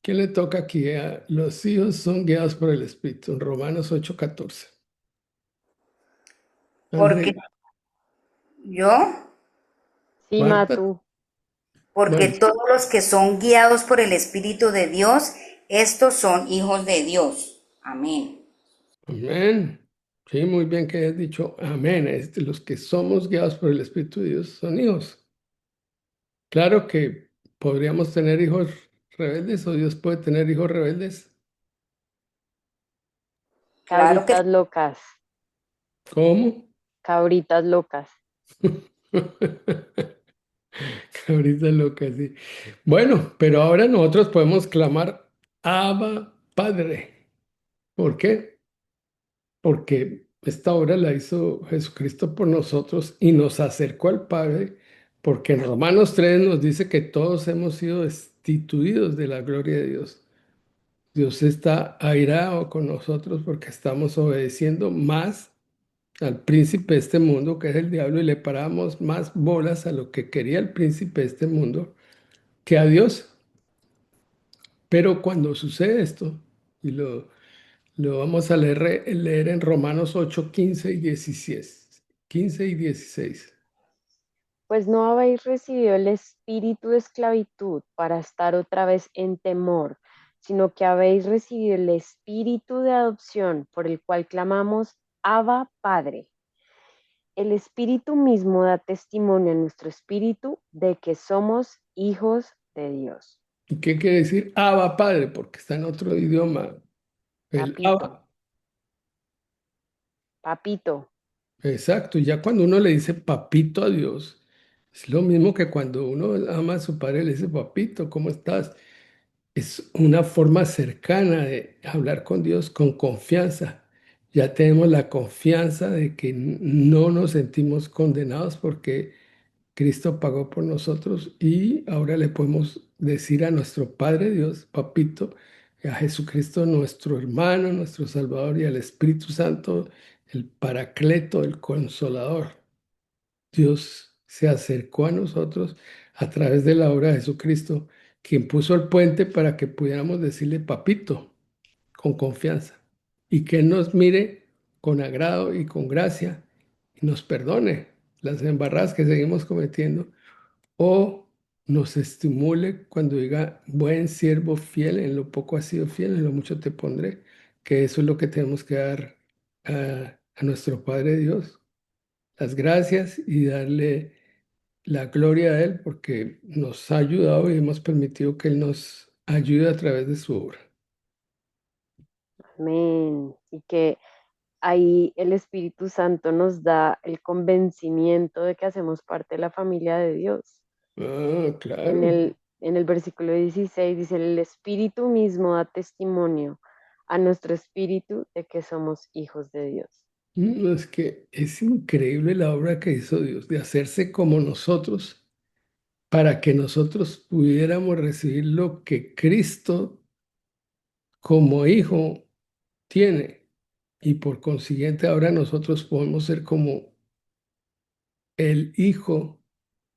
Speaker 1: ¿qué le toca aquí? Los hijos son guiados por el Espíritu, en Romanos 8:14.
Speaker 5: Porque
Speaker 1: Ángel,
Speaker 5: yo,
Speaker 4: Sí,
Speaker 1: Marta,
Speaker 4: Matu.
Speaker 5: porque
Speaker 1: bueno,
Speaker 5: todos los que son guiados por el Espíritu de Dios, estos son hijos de Dios. Amén.
Speaker 1: amén. Sí, muy bien que hayas dicho amén. Los que somos guiados por el Espíritu de Dios son hijos. Claro que podríamos tener hijos rebeldes o Dios puede tener hijos rebeldes.
Speaker 5: Claro que
Speaker 4: Cabritas locas,
Speaker 1: ¿Cómo?
Speaker 4: cabritas locas.
Speaker 1: Ahorita loca, sí. Bueno, pero ahora nosotros podemos clamar Abba Padre. ¿Por qué? Porque esta obra la hizo Jesucristo por nosotros y nos acercó al Padre, porque en Romanos 3 nos dice que todos hemos sido destituidos de la gloria de Dios. Dios está airado con nosotros porque estamos obedeciendo más al príncipe de este mundo, que es el diablo, y le paramos más bolas a lo que quería el príncipe de este mundo que a Dios. Pero cuando sucede esto, y lo vamos a leer en Romanos 8 15 y 16, 15 y 16.
Speaker 4: Pues no habéis recibido el espíritu de esclavitud para estar otra vez en temor, sino que habéis recibido el espíritu de adopción por el cual clamamos Abba Padre. El espíritu mismo da testimonio a nuestro espíritu de que somos hijos de Dios.
Speaker 1: ¿Y qué quiere decir Abba Padre? Porque está en otro idioma. El
Speaker 4: Papito,
Speaker 1: Abba.
Speaker 4: papito.
Speaker 1: Exacto. Y ya cuando uno le dice papito a Dios, es lo mismo que cuando uno ama a su padre, le dice papito, ¿cómo estás? Es una forma cercana de hablar con Dios con confianza. Ya tenemos la confianza de que no nos sentimos condenados porque Cristo pagó por nosotros y ahora le podemos decir a nuestro Padre Dios, Papito, y a Jesucristo nuestro hermano, nuestro Salvador y al Espíritu Santo, el Paracleto, el Consolador. Dios se acercó a nosotros a través de la obra de Jesucristo, quien puso el puente para que pudiéramos decirle papito con confianza y que Él nos mire con agrado y con gracia y nos perdone las embarradas que seguimos cometiendo o nos estimule cuando diga buen siervo fiel, en lo poco has sido fiel, en lo mucho te pondré, que eso es lo que tenemos que dar a nuestro Padre Dios, las gracias y darle la gloria a Él porque nos ha ayudado y hemos permitido que Él nos ayude a través de su obra.
Speaker 4: Amén. Y que ahí el Espíritu Santo nos da el convencimiento de que hacemos parte de la familia de Dios.
Speaker 1: Ah,
Speaker 4: En
Speaker 1: claro.
Speaker 4: el versículo 16 dice, el Espíritu mismo da testimonio a nuestro espíritu de que somos hijos de Dios.
Speaker 1: Es que es increíble la obra que hizo Dios de hacerse como nosotros para que nosotros pudiéramos recibir lo que Cristo como hijo tiene y por consiguiente ahora nosotros podemos ser como el hijo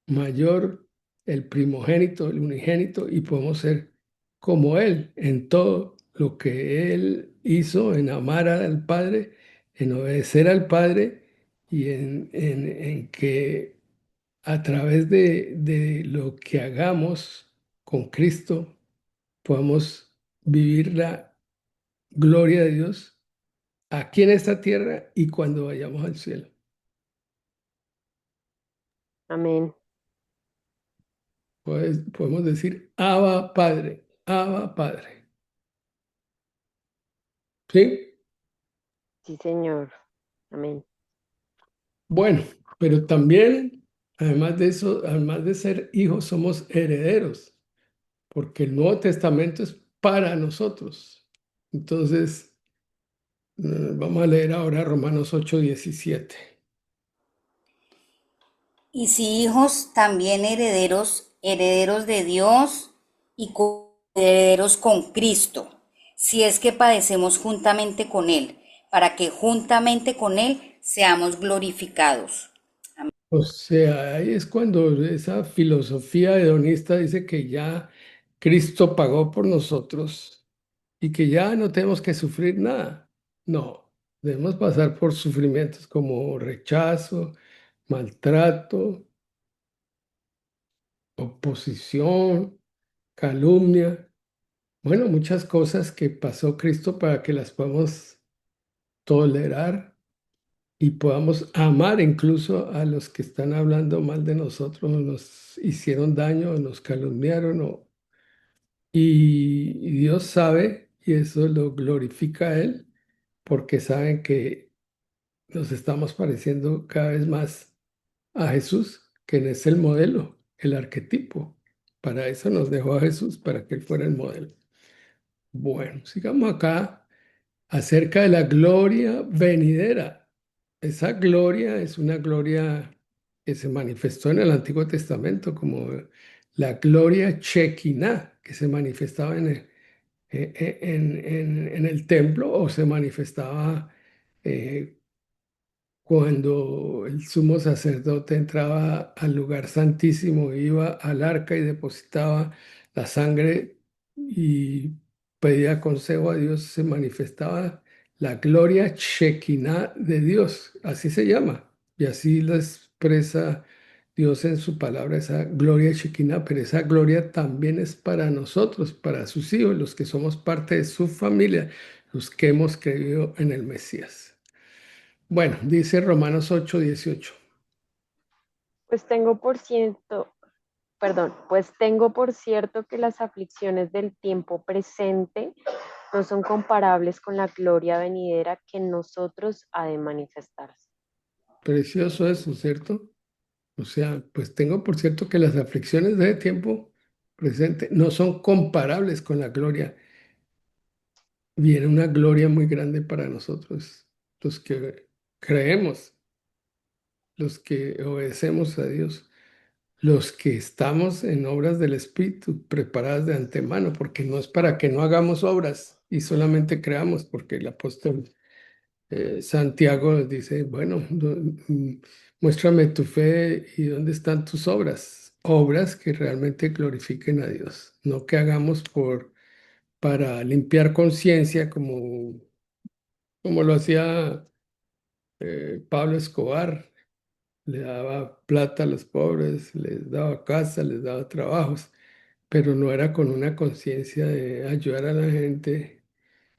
Speaker 1: mayor, el primogénito, el unigénito, y podemos ser como Él en todo lo que Él hizo, en amar al Padre, en obedecer al Padre y en que a través de lo que hagamos con Cristo podamos vivir la gloria de Dios aquí en esta tierra y cuando vayamos al cielo.
Speaker 4: Amén.
Speaker 1: Podemos decir, Abba Padre, Abba Padre. ¿Sí?
Speaker 4: Sí, Señor. Amén.
Speaker 1: Bueno, pero también, además de eso, además de ser hijos, somos herederos, porque el Nuevo Testamento es para nosotros. Entonces, vamos a leer ahora Romanos 8:17.
Speaker 5: Y si hijos, también herederos, herederos de Dios y herederos con Cristo, si es que padecemos juntamente con Él, para que juntamente con Él seamos glorificados.
Speaker 1: O sea, ahí es cuando esa filosofía hedonista dice que ya Cristo pagó por nosotros y que ya no tenemos que sufrir nada. No, debemos pasar por sufrimientos como rechazo, maltrato, oposición, calumnia. Bueno, muchas cosas que pasó Cristo para que las podamos tolerar y podamos amar incluso a los que están hablando mal de nosotros, o nos hicieron daño, o nos calumniaron, y Dios sabe, y eso lo glorifica a Él, porque saben que nos estamos pareciendo cada vez más a Jesús, que es el modelo, el arquetipo. Para eso nos dejó a Jesús, para que Él fuera el modelo. Bueno, sigamos acá acerca de la gloria venidera. Esa gloria es una gloria que se manifestó en el Antiguo Testamento como la gloria Shekinah, que se manifestaba en el templo o se manifestaba eh, cuando el sumo sacerdote entraba al lugar santísimo, iba al arca y depositaba la sangre y pedía consejo a Dios, se manifestaba la gloria Shekinah de Dios, así se llama, y así lo expresa Dios en su palabra, esa gloria Shekinah, pero esa gloria también es para nosotros, para sus hijos, los que somos parte de su familia, los que hemos creído en el Mesías. Bueno, dice Romanos 8:18.
Speaker 4: Pues tengo por cierto, perdón, pues tengo por cierto que las aflicciones del tiempo presente no son comparables con la gloria venidera que en nosotros ha de manifestarse.
Speaker 1: Precioso eso, ¿cierto? O sea, pues tengo por cierto que las aflicciones de tiempo presente no son comparables con la gloria. Viene una gloria muy grande para nosotros, los que creemos, los que obedecemos a Dios, los que estamos en obras del Espíritu preparadas de antemano, porque no es para que no hagamos obras y solamente creamos, porque el apóstol Santiago dice, bueno, muéstrame tu fe y dónde están tus obras. Obras que realmente glorifiquen a Dios, no que hagamos para limpiar conciencia como lo hacía Pablo Escobar. Le daba plata a los pobres, les daba casa, les daba trabajos, pero no era con una conciencia de ayudar a la gente,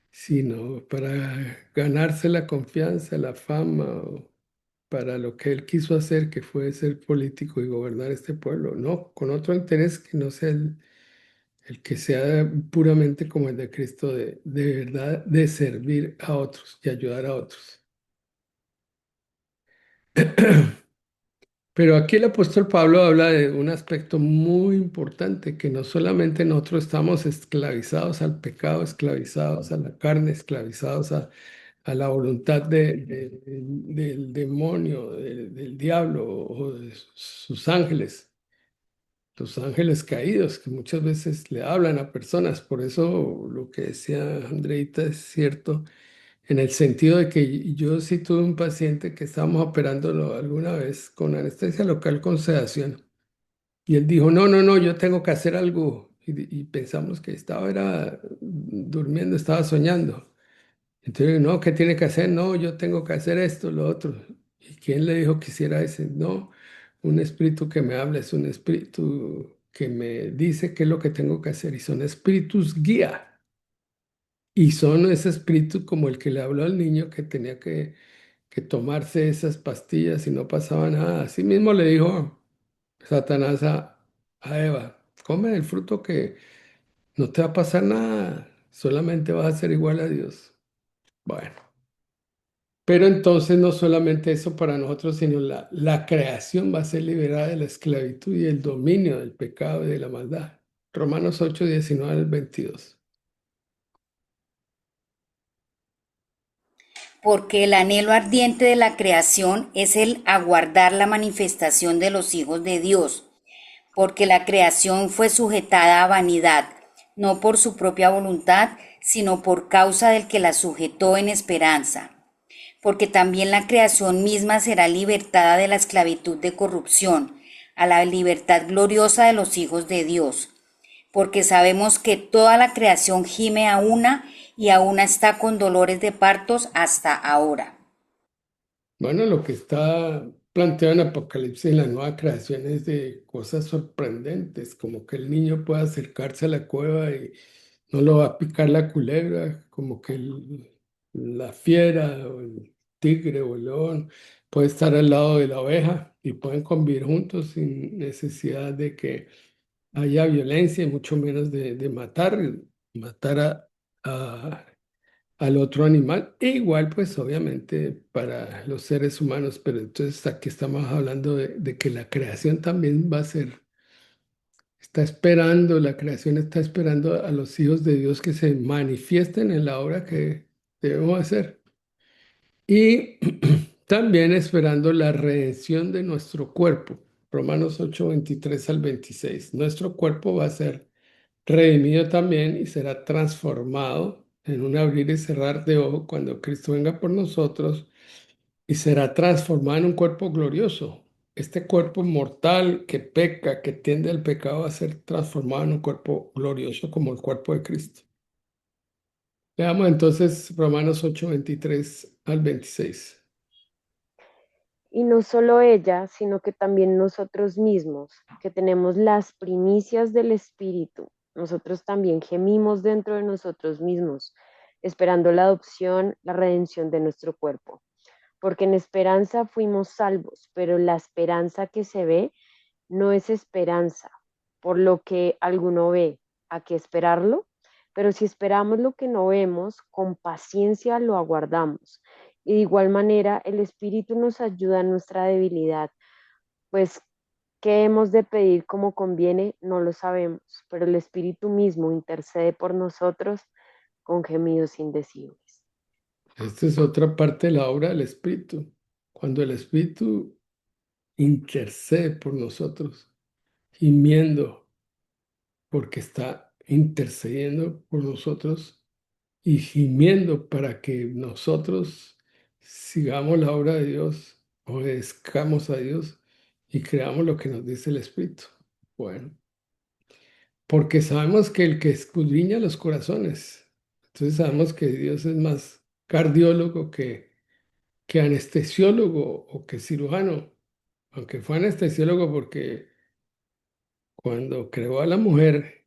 Speaker 1: sino para ganarse la confianza, la fama, o para lo que él quiso hacer, que fue ser político y gobernar este pueblo. No, con otro interés que no sea el que sea puramente como el de Cristo, de verdad, de servir a otros y ayudar a otros. Pero aquí el apóstol Pablo habla de un aspecto muy importante, que no solamente nosotros estamos esclavizados al pecado, esclavizados a la carne, esclavizados a la voluntad del demonio, del diablo o de sus ángeles, los ángeles caídos, que muchas veces le hablan a personas. Por eso lo que decía Andreita es cierto, en el sentido de que yo sí tuve un paciente que estábamos operándolo alguna vez con anestesia local con sedación. Y él dijo, no, no, no, yo tengo que hacer algo. Y pensamos que era durmiendo, estaba soñando. Entonces, no, ¿qué tiene que hacer? No, yo tengo que hacer esto, lo otro. ¿Y quién le dijo que hiciera ese? No, un espíritu que me habla, es un espíritu que me dice qué es lo que tengo que hacer. Y son espíritus guía. Y son ese espíritu como el que le habló al niño que tenía que tomarse esas pastillas y no pasaba nada. Así mismo le dijo Satanás a Eva, come el fruto que no te va a pasar nada, solamente vas a ser igual a Dios. Bueno. Pero entonces no solamente eso para nosotros, sino la creación va a ser liberada de la esclavitud y el dominio del pecado y de la maldad. Romanos 8:19 al 22.
Speaker 5: Porque el anhelo ardiente de la creación es el aguardar la manifestación de los hijos de Dios, porque la creación fue sujetada a vanidad, no por su propia voluntad, sino por causa del que la sujetó en esperanza. Porque también la creación misma será libertada de la esclavitud de corrupción, a la libertad gloriosa de los hijos de Dios. Porque sabemos que toda la creación gime a una y a una está con dolores de partos hasta ahora.
Speaker 1: Bueno, lo que está planteado en Apocalipsis en la nueva creación es de cosas sorprendentes, como que el niño pueda acercarse a la cueva y no lo va a picar la culebra, como que la fiera tigre o el león, puede estar al lado de la oveja y pueden convivir juntos sin necesidad de que haya violencia y mucho menos de matar a- al otro animal. E igual, pues obviamente para los seres humanos, pero entonces aquí estamos hablando de que la creación también va a ser, está esperando, la creación está esperando a los hijos de Dios que se manifiesten en la obra que debemos hacer. Y también esperando la redención de nuestro cuerpo. Romanos 8 23 al 26. Nuestro cuerpo va a ser redimido también y será transformado en un abrir y cerrar de ojo cuando Cristo venga por nosotros y será transformado en un cuerpo glorioso. Este cuerpo mortal que peca, que tiende al pecado, va a ser transformado en un cuerpo glorioso como el cuerpo de Cristo. Veamos entonces Romanos 8 23 al 26.
Speaker 4: Y no solo ella, sino que también nosotros mismos, que tenemos las primicias del Espíritu, nosotros también gemimos dentro de nosotros mismos, esperando la adopción, la redención de nuestro cuerpo. Porque en esperanza fuimos salvos, pero la esperanza que se ve no es esperanza, por lo que alguno ve, ¿a qué esperarlo? Pero si esperamos lo que no vemos, con paciencia lo aguardamos. Y de igual manera, el Espíritu nos ayuda en nuestra debilidad, pues qué hemos de pedir como conviene, no lo sabemos, pero el Espíritu mismo intercede por nosotros con gemidos indecibles.
Speaker 1: Esta es otra parte de la obra del Espíritu. Cuando el Espíritu intercede por nosotros, gimiendo, porque está intercediendo por nosotros y gimiendo para que nosotros sigamos la obra de Dios, obedezcamos a Dios y creamos lo que nos dice el Espíritu. Bueno, porque sabemos que el que escudriña los corazones, entonces sabemos que Dios es más cardiólogo que anestesiólogo o que cirujano, aunque fue anestesiólogo porque cuando creó a la mujer,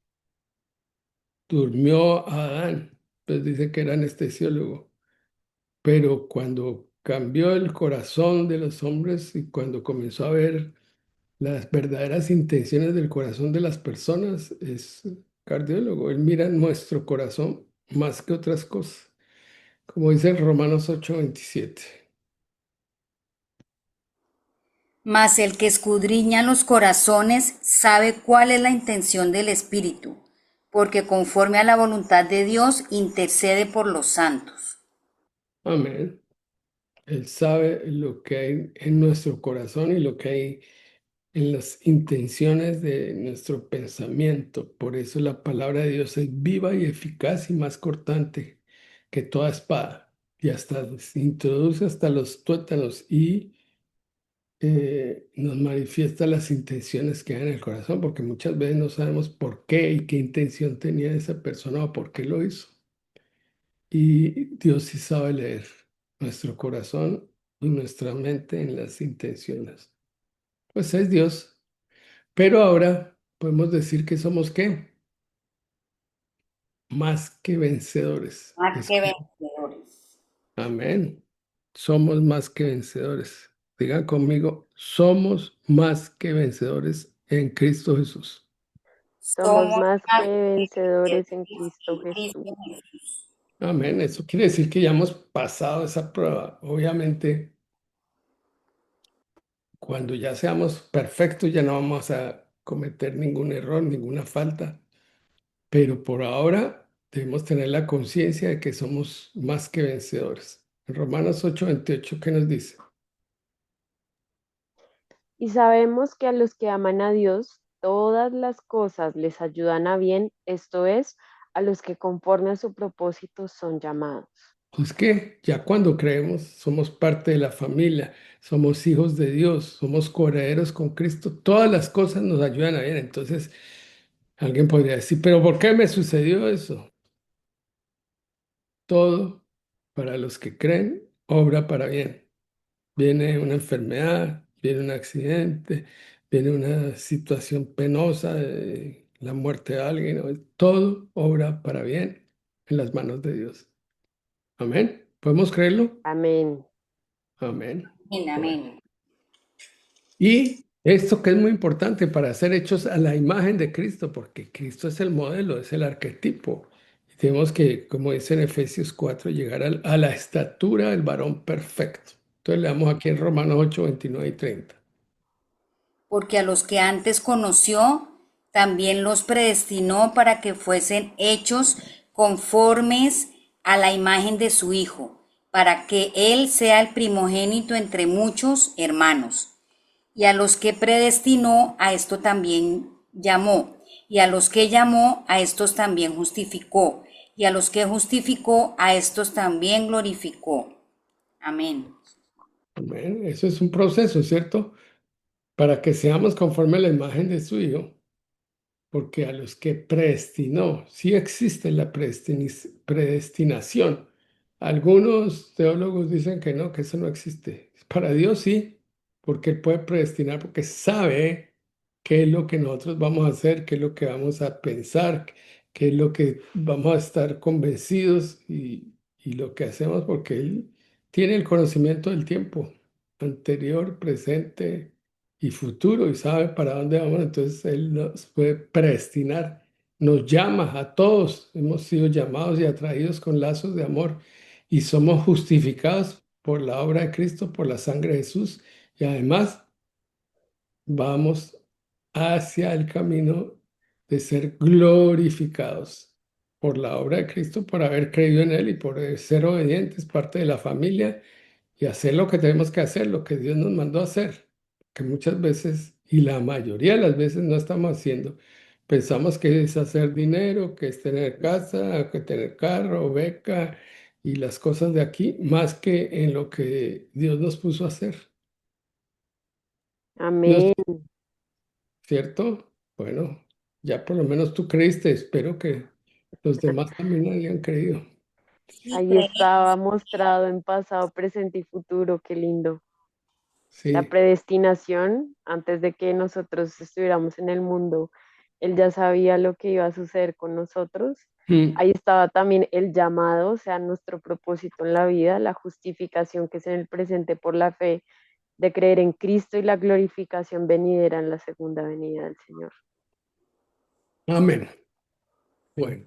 Speaker 1: durmió a Adán, pues dice que era anestesiólogo, pero cuando cambió el corazón de los hombres y cuando comenzó a ver las verdaderas intenciones del corazón de las personas, es cardiólogo, él mira nuestro corazón más que otras cosas, como dice en Romanos 8:27.
Speaker 5: Mas el que escudriña los corazones sabe cuál es la intención del Espíritu, porque conforme a la voluntad de Dios intercede por los santos.
Speaker 1: Amén. Él sabe lo que hay en nuestro corazón y lo que hay en las intenciones de nuestro pensamiento. Por eso la palabra de Dios es viva y eficaz y más cortante que toda espada. Y hasta se introduce hasta los tuétanos y nos manifiesta las intenciones que hay en el corazón, porque muchas veces no sabemos por qué y qué intención tenía esa persona o por qué lo hizo. Y Dios sí sabe leer nuestro corazón y nuestra mente en las intenciones. Pues es Dios. Pero ahora podemos decir que somos ¿qué? Más que vencedores.
Speaker 5: Más que vencedores.
Speaker 1: Amén. Somos más que vencedores. Digan conmigo, somos más que vencedores en Cristo Jesús.
Speaker 4: Somos
Speaker 5: Somos
Speaker 4: más que
Speaker 5: más que
Speaker 4: vencedores en
Speaker 5: vencedores
Speaker 4: Cristo
Speaker 5: en
Speaker 4: Jesús.
Speaker 5: Cristo Jesús.
Speaker 1: Amén. Eso quiere decir que ya hemos pasado esa prueba. Obviamente, cuando ya seamos perfectos, ya no vamos a cometer ningún error, ninguna falta. Pero por ahora debemos tener la conciencia de que somos más que vencedores. En Romanos 8:28, ¿qué nos dice?
Speaker 4: Y sabemos que a los que aman a Dios, todas las cosas les ayudan a bien, esto es, a los que conforme a su propósito son llamados.
Speaker 1: Pues que ya cuando creemos, somos parte de la familia, somos hijos de Dios, somos coherederos con Cristo, todas las cosas nos ayudan a bien. Entonces, alguien podría decir, ¿pero por qué me sucedió eso? Todo para los que creen, obra para bien. Viene una enfermedad, viene un accidente, viene una situación penosa, la muerte de alguien, todo obra para bien en las manos de Dios. Amén. ¿Podemos creerlo?
Speaker 4: Amén.
Speaker 1: Amén.
Speaker 5: Amén,
Speaker 1: Bueno.
Speaker 5: amén.
Speaker 1: Y esto que es muy importante para ser hechos a la imagen de Cristo, porque Cristo es el modelo, es el arquetipo. Y tenemos que, como dice en Efesios 4, llegar a la estatura del varón perfecto. Entonces leamos aquí en Romanos 8, 29 y 30.
Speaker 5: Porque a los que antes conoció, también los predestinó para que fuesen hechos conformes a la imagen de su Hijo, para que Él sea el primogénito entre muchos hermanos. Y a los que predestinó, a esto también llamó. Y a los que llamó, a estos también justificó. Y a los que justificó, a estos también glorificó. Amén.
Speaker 1: Amén. Eso es un proceso, ¿cierto? Para que seamos conforme a la imagen de su Hijo. Porque a los que predestinó, sí existe la predestinación. Algunos teólogos dicen que no, que eso no existe. Para Dios sí, porque Él puede predestinar, porque sabe qué es lo que nosotros vamos a hacer, qué es lo que vamos a pensar, qué es lo que vamos a estar convencidos y lo que hacemos, porque Él tiene el conocimiento del tiempo anterior, presente y futuro y sabe para dónde vamos, entonces Él nos puede predestinar, nos llama a todos, hemos sido llamados y atraídos con lazos de amor y somos justificados por la obra de Cristo, por la sangre de Jesús y además vamos hacia el camino de ser glorificados por la obra de Cristo, por haber creído en Él y por ser obedientes, parte de la familia y hacer lo que tenemos que hacer, lo que Dios nos mandó a hacer, que muchas veces, y la mayoría de las veces no estamos haciendo. Pensamos que es hacer dinero, que es tener casa, que tener carro, beca y las cosas de aquí, más que en lo que Dios nos puso a hacer. Dios,
Speaker 4: Amén.
Speaker 1: ¿cierto? Bueno, ya por lo menos tú creíste, espero que los demás también hayan creído.
Speaker 5: Sí,
Speaker 4: Ahí estaba
Speaker 5: creemos.
Speaker 4: mostrado en pasado, presente y futuro. Qué lindo. La
Speaker 1: Sí.
Speaker 4: predestinación, antes de que nosotros estuviéramos en el mundo, Él ya sabía lo que iba a suceder con nosotros.
Speaker 1: Mm.
Speaker 4: Ahí estaba también el llamado, o sea, nuestro propósito en la vida, la justificación que es en el presente por la fe de creer en Cristo y la glorificación venidera en la segunda venida del Señor.
Speaker 1: Amén. Bueno,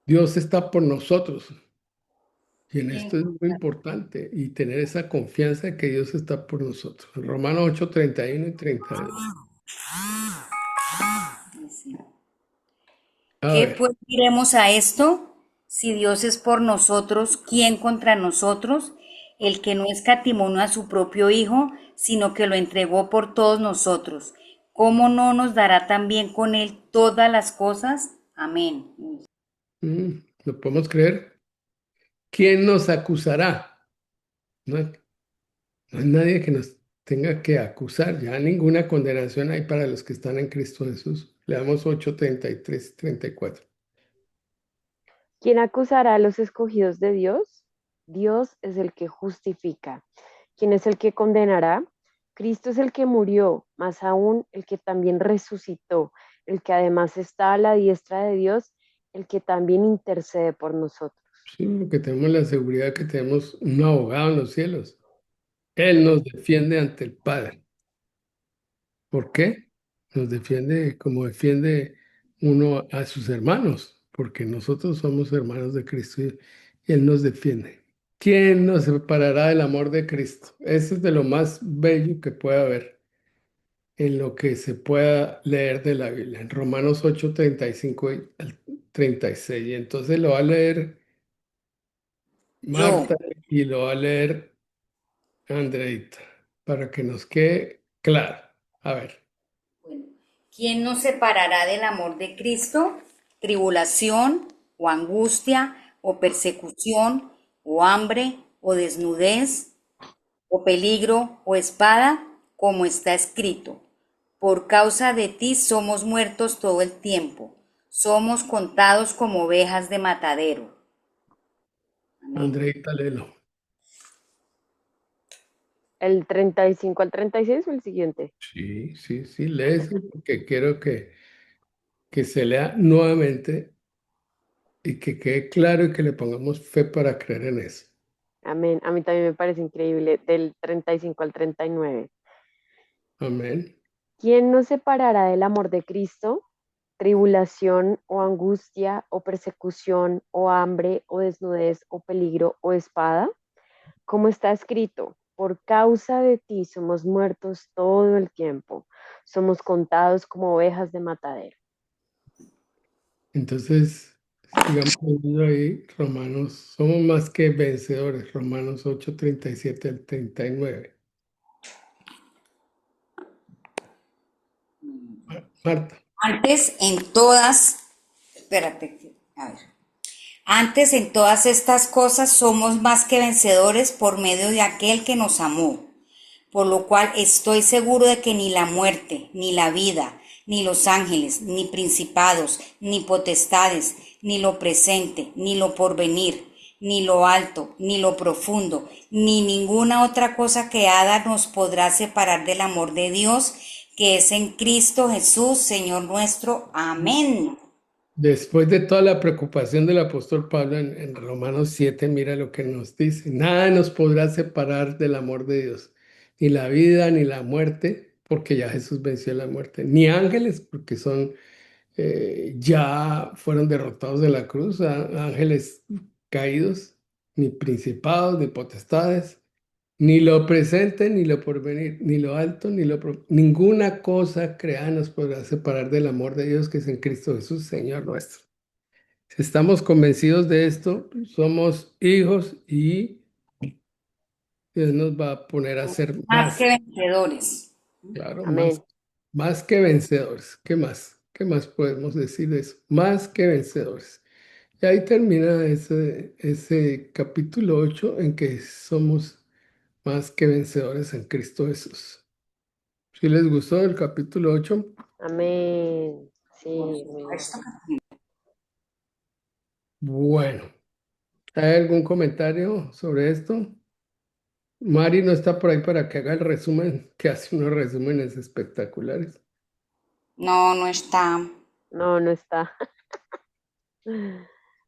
Speaker 1: Dios está por nosotros. Y en
Speaker 5: ¿Quién
Speaker 1: esto es muy importante y tener esa confianza de que Dios está por nosotros. Romanos 8, 31 y 32.
Speaker 5: dice?
Speaker 1: A
Speaker 5: ¿Qué
Speaker 1: ver,
Speaker 5: pues diremos a esto? Si Dios es por nosotros, ¿quién contra nosotros? El que no escatimó a su propio Hijo, sino que lo entregó por todos nosotros. ¿Cómo no nos dará también con él todas las cosas? Amén.
Speaker 1: ¿lo podemos creer? ¿Quién nos acusará? No, no hay nadie que nos tenga que acusar. Ya ninguna condenación hay para los que están en Cristo Jesús. Leamos 8, 33, 34.
Speaker 4: ¿Quién acusará a los escogidos de Dios? Dios es el que justifica. ¿Quién es el que condenará? Cristo es el que murió, más aún el que también resucitó, el que además está a la diestra de Dios, el que también intercede por nosotros.
Speaker 1: Sí, porque tenemos la seguridad que tenemos un abogado en los cielos. Él nos defiende ante el Padre. ¿Por qué? Nos defiende como defiende uno a sus hermanos, porque nosotros somos hermanos de Cristo y Él nos defiende. ¿Quién nos separará del amor de Cristo? Eso es de lo más bello que puede haber en lo que se pueda leer de la Biblia, en Romanos 8, 35 al 36. Y entonces lo va a leer
Speaker 5: Yo,
Speaker 1: Marta y lo va a leer Andreita, para que nos quede claro. A ver.
Speaker 5: bueno, ¿quién nos separará del amor de Cristo? ¿Tribulación o angustia o persecución o hambre o desnudez o peligro o espada, como está escrito? Por causa de ti somos muertos todo el tiempo, somos contados como ovejas de matadero. Amén.
Speaker 1: Andreita, léelo.
Speaker 4: ¿El 35 al 36 o el siguiente?
Speaker 1: Sí, sí, sí, léese porque quiero que se lea nuevamente y que quede claro y que le pongamos fe para creer en eso.
Speaker 4: Amén. A mí también me parece increíble, del 35 al 39.
Speaker 1: Amén.
Speaker 4: ¿Quién nos separará del amor de Cristo? Tribulación o angustia o persecución o hambre o desnudez o peligro o espada. Como está escrito, por causa de ti somos muertos todo el tiempo, somos contados como ovejas de matadero.
Speaker 1: Entonces, sigamos leyendo ahí, Romanos, somos más que vencedores, Romanos 8:37 al 39. Marta,
Speaker 5: Antes en todas, espérate, a ver. Antes en todas estas cosas somos más que vencedores por medio de aquel que nos amó. Por lo cual estoy seguro de que ni la muerte, ni la vida, ni los ángeles, ni principados, ni potestades, ni lo presente, ni lo porvenir, ni lo alto, ni lo profundo, ni ninguna otra cosa creada nos podrá separar del amor de Dios, que es en Cristo Jesús, Señor nuestro. Amén.
Speaker 1: después de toda la preocupación del apóstol Pablo en Romanos 7, mira lo que nos dice. Nada nos podrá separar del amor de Dios, ni la vida, ni la muerte, porque ya Jesús venció la muerte, ni ángeles, porque ya fueron derrotados de la cruz, ángeles caídos, ni principados, ni potestades, ni lo presente, ni lo porvenir, ni lo alto, ninguna cosa creada nos podrá separar del amor de Dios que es en Cristo Jesús, Señor nuestro. Si estamos convencidos de esto, somos hijos y Dios nos va a poner a ser
Speaker 5: Más
Speaker 1: más,
Speaker 5: que vencedores.
Speaker 1: claro,
Speaker 4: Amén.
Speaker 1: más que vencedores. ¿Qué más? ¿Qué más podemos decir de eso? Más que vencedores. Y ahí termina ese capítulo 8 en que somos más que vencedores en Cristo Jesús. Si les gustó el capítulo 8,
Speaker 4: Amén. Sí,
Speaker 5: Por
Speaker 4: amén.
Speaker 5: supuesto.
Speaker 1: bueno, ¿hay algún comentario sobre esto? Mari no está por ahí para que haga el resumen, que hace unos resúmenes espectaculares.
Speaker 5: No, no está.
Speaker 4: No, no está.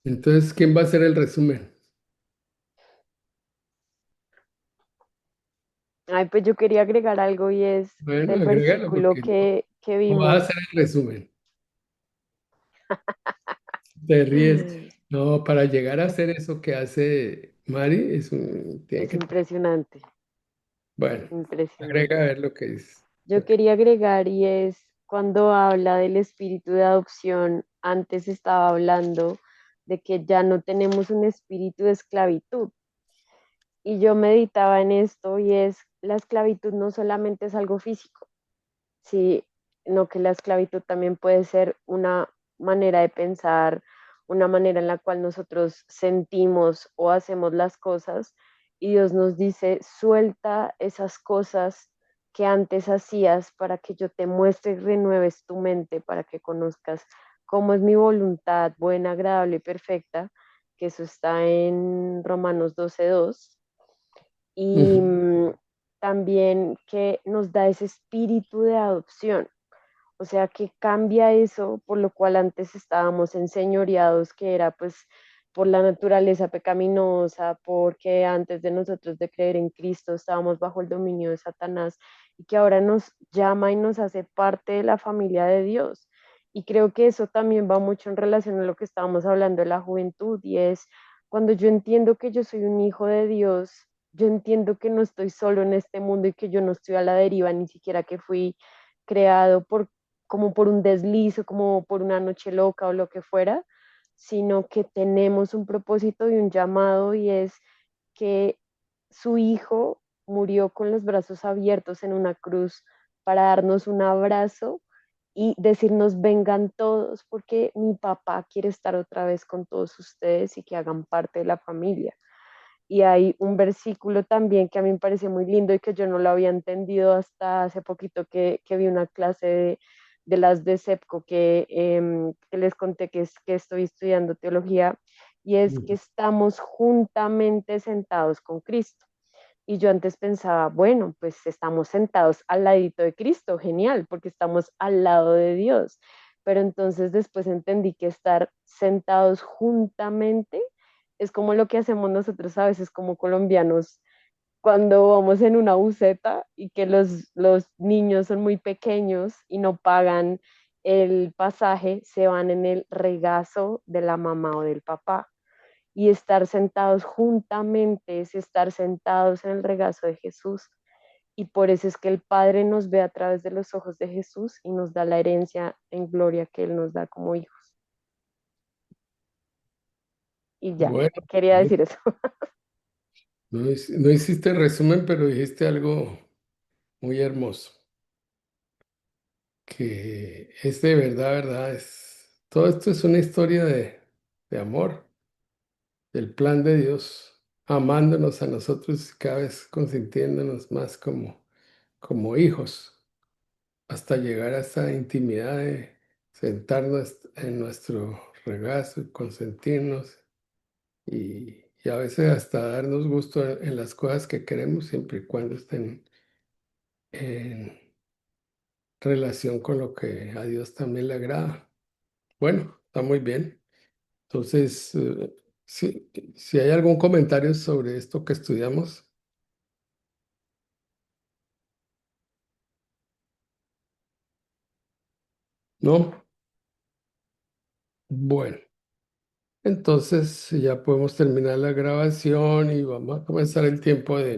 Speaker 1: Entonces, ¿quién va a hacer el resumen?
Speaker 4: Ay, pues yo quería agregar algo y es
Speaker 1: Bueno,
Speaker 4: del
Speaker 1: agrégalo
Speaker 4: versículo
Speaker 1: porque
Speaker 4: que
Speaker 1: no vas a
Speaker 4: vimos.
Speaker 1: hacer el resumen. Te ríes. No, para llegar a hacer eso que hace Mari, tiene
Speaker 4: Es
Speaker 1: que...
Speaker 4: impresionante,
Speaker 1: Bueno, agrega a
Speaker 4: impresionante.
Speaker 1: ver lo que dice.
Speaker 4: Yo quería agregar y es cuando habla del espíritu de adopción, antes estaba hablando de que ya no tenemos un espíritu de esclavitud. Y yo meditaba en esto y es, la esclavitud no solamente es algo físico, sí, no, que la esclavitud también puede ser una manera de pensar, una manera en la cual nosotros sentimos o hacemos las cosas y Dios nos dice, suelta esas cosas que antes hacías para que yo te muestre y renueves tu mente, para que conozcas cómo es mi voluntad buena, agradable y perfecta, que eso está en Romanos 12:2. Y
Speaker 1: Ujú,
Speaker 4: también que nos da ese espíritu de adopción, o sea, que cambia eso por lo cual antes estábamos enseñoreados, que era pues por la naturaleza pecaminosa, porque antes de nosotros de creer en Cristo estábamos bajo el dominio de Satanás y que ahora nos llama y nos hace parte de la familia de Dios. Y creo que eso también va mucho en relación a lo que estábamos hablando de la juventud y es cuando yo entiendo que yo soy un hijo de Dios, yo entiendo que no estoy solo en este mundo y que yo no estoy a la deriva, ni siquiera que fui creado como por un desliz o como por una noche loca o lo que fuera, sino que tenemos un propósito y un llamado y es que su hijo murió con los brazos abiertos en una cruz para darnos un abrazo y decirnos vengan todos porque mi papá quiere estar otra vez con todos ustedes y que hagan parte de la familia. Y hay un versículo también que a mí me parece muy lindo y que yo no lo había entendido hasta hace poquito que vi una clase de las de SEPCO que les conté que estoy estudiando teología, y es que
Speaker 1: ujú.
Speaker 4: estamos juntamente sentados con Cristo. Y yo antes pensaba, bueno, pues estamos sentados al ladito de Cristo, genial, porque estamos al lado de Dios. Pero entonces después entendí que estar sentados juntamente es como lo que hacemos nosotros a veces como colombianos cuando vamos en una buseta y que los niños son muy pequeños y no pagan el pasaje, se van en el regazo de la mamá o del papá. Y estar sentados juntamente es estar sentados en el regazo de Jesús. Y por eso es que el Padre nos ve a través de los ojos de Jesús y nos da la herencia en gloria que Él nos da como hijos. Y ya,
Speaker 1: Bueno,
Speaker 4: quería decir eso.
Speaker 1: no hiciste resumen, pero dijiste algo muy hermoso, que es de verdad, verdad, todo esto es una historia de amor, del plan de Dios, amándonos a nosotros y cada vez consintiéndonos más como hijos, hasta llegar a esa intimidad de sentarnos en nuestro regazo y consentirnos y a veces hasta darnos gusto en las cosas que queremos, siempre y cuando estén en relación con lo que a Dios también le agrada. Bueno, está muy bien. Entonces, si hay algún comentario sobre esto que estudiamos, ¿no? Bueno, entonces ya podemos terminar la grabación y vamos a comenzar el tiempo de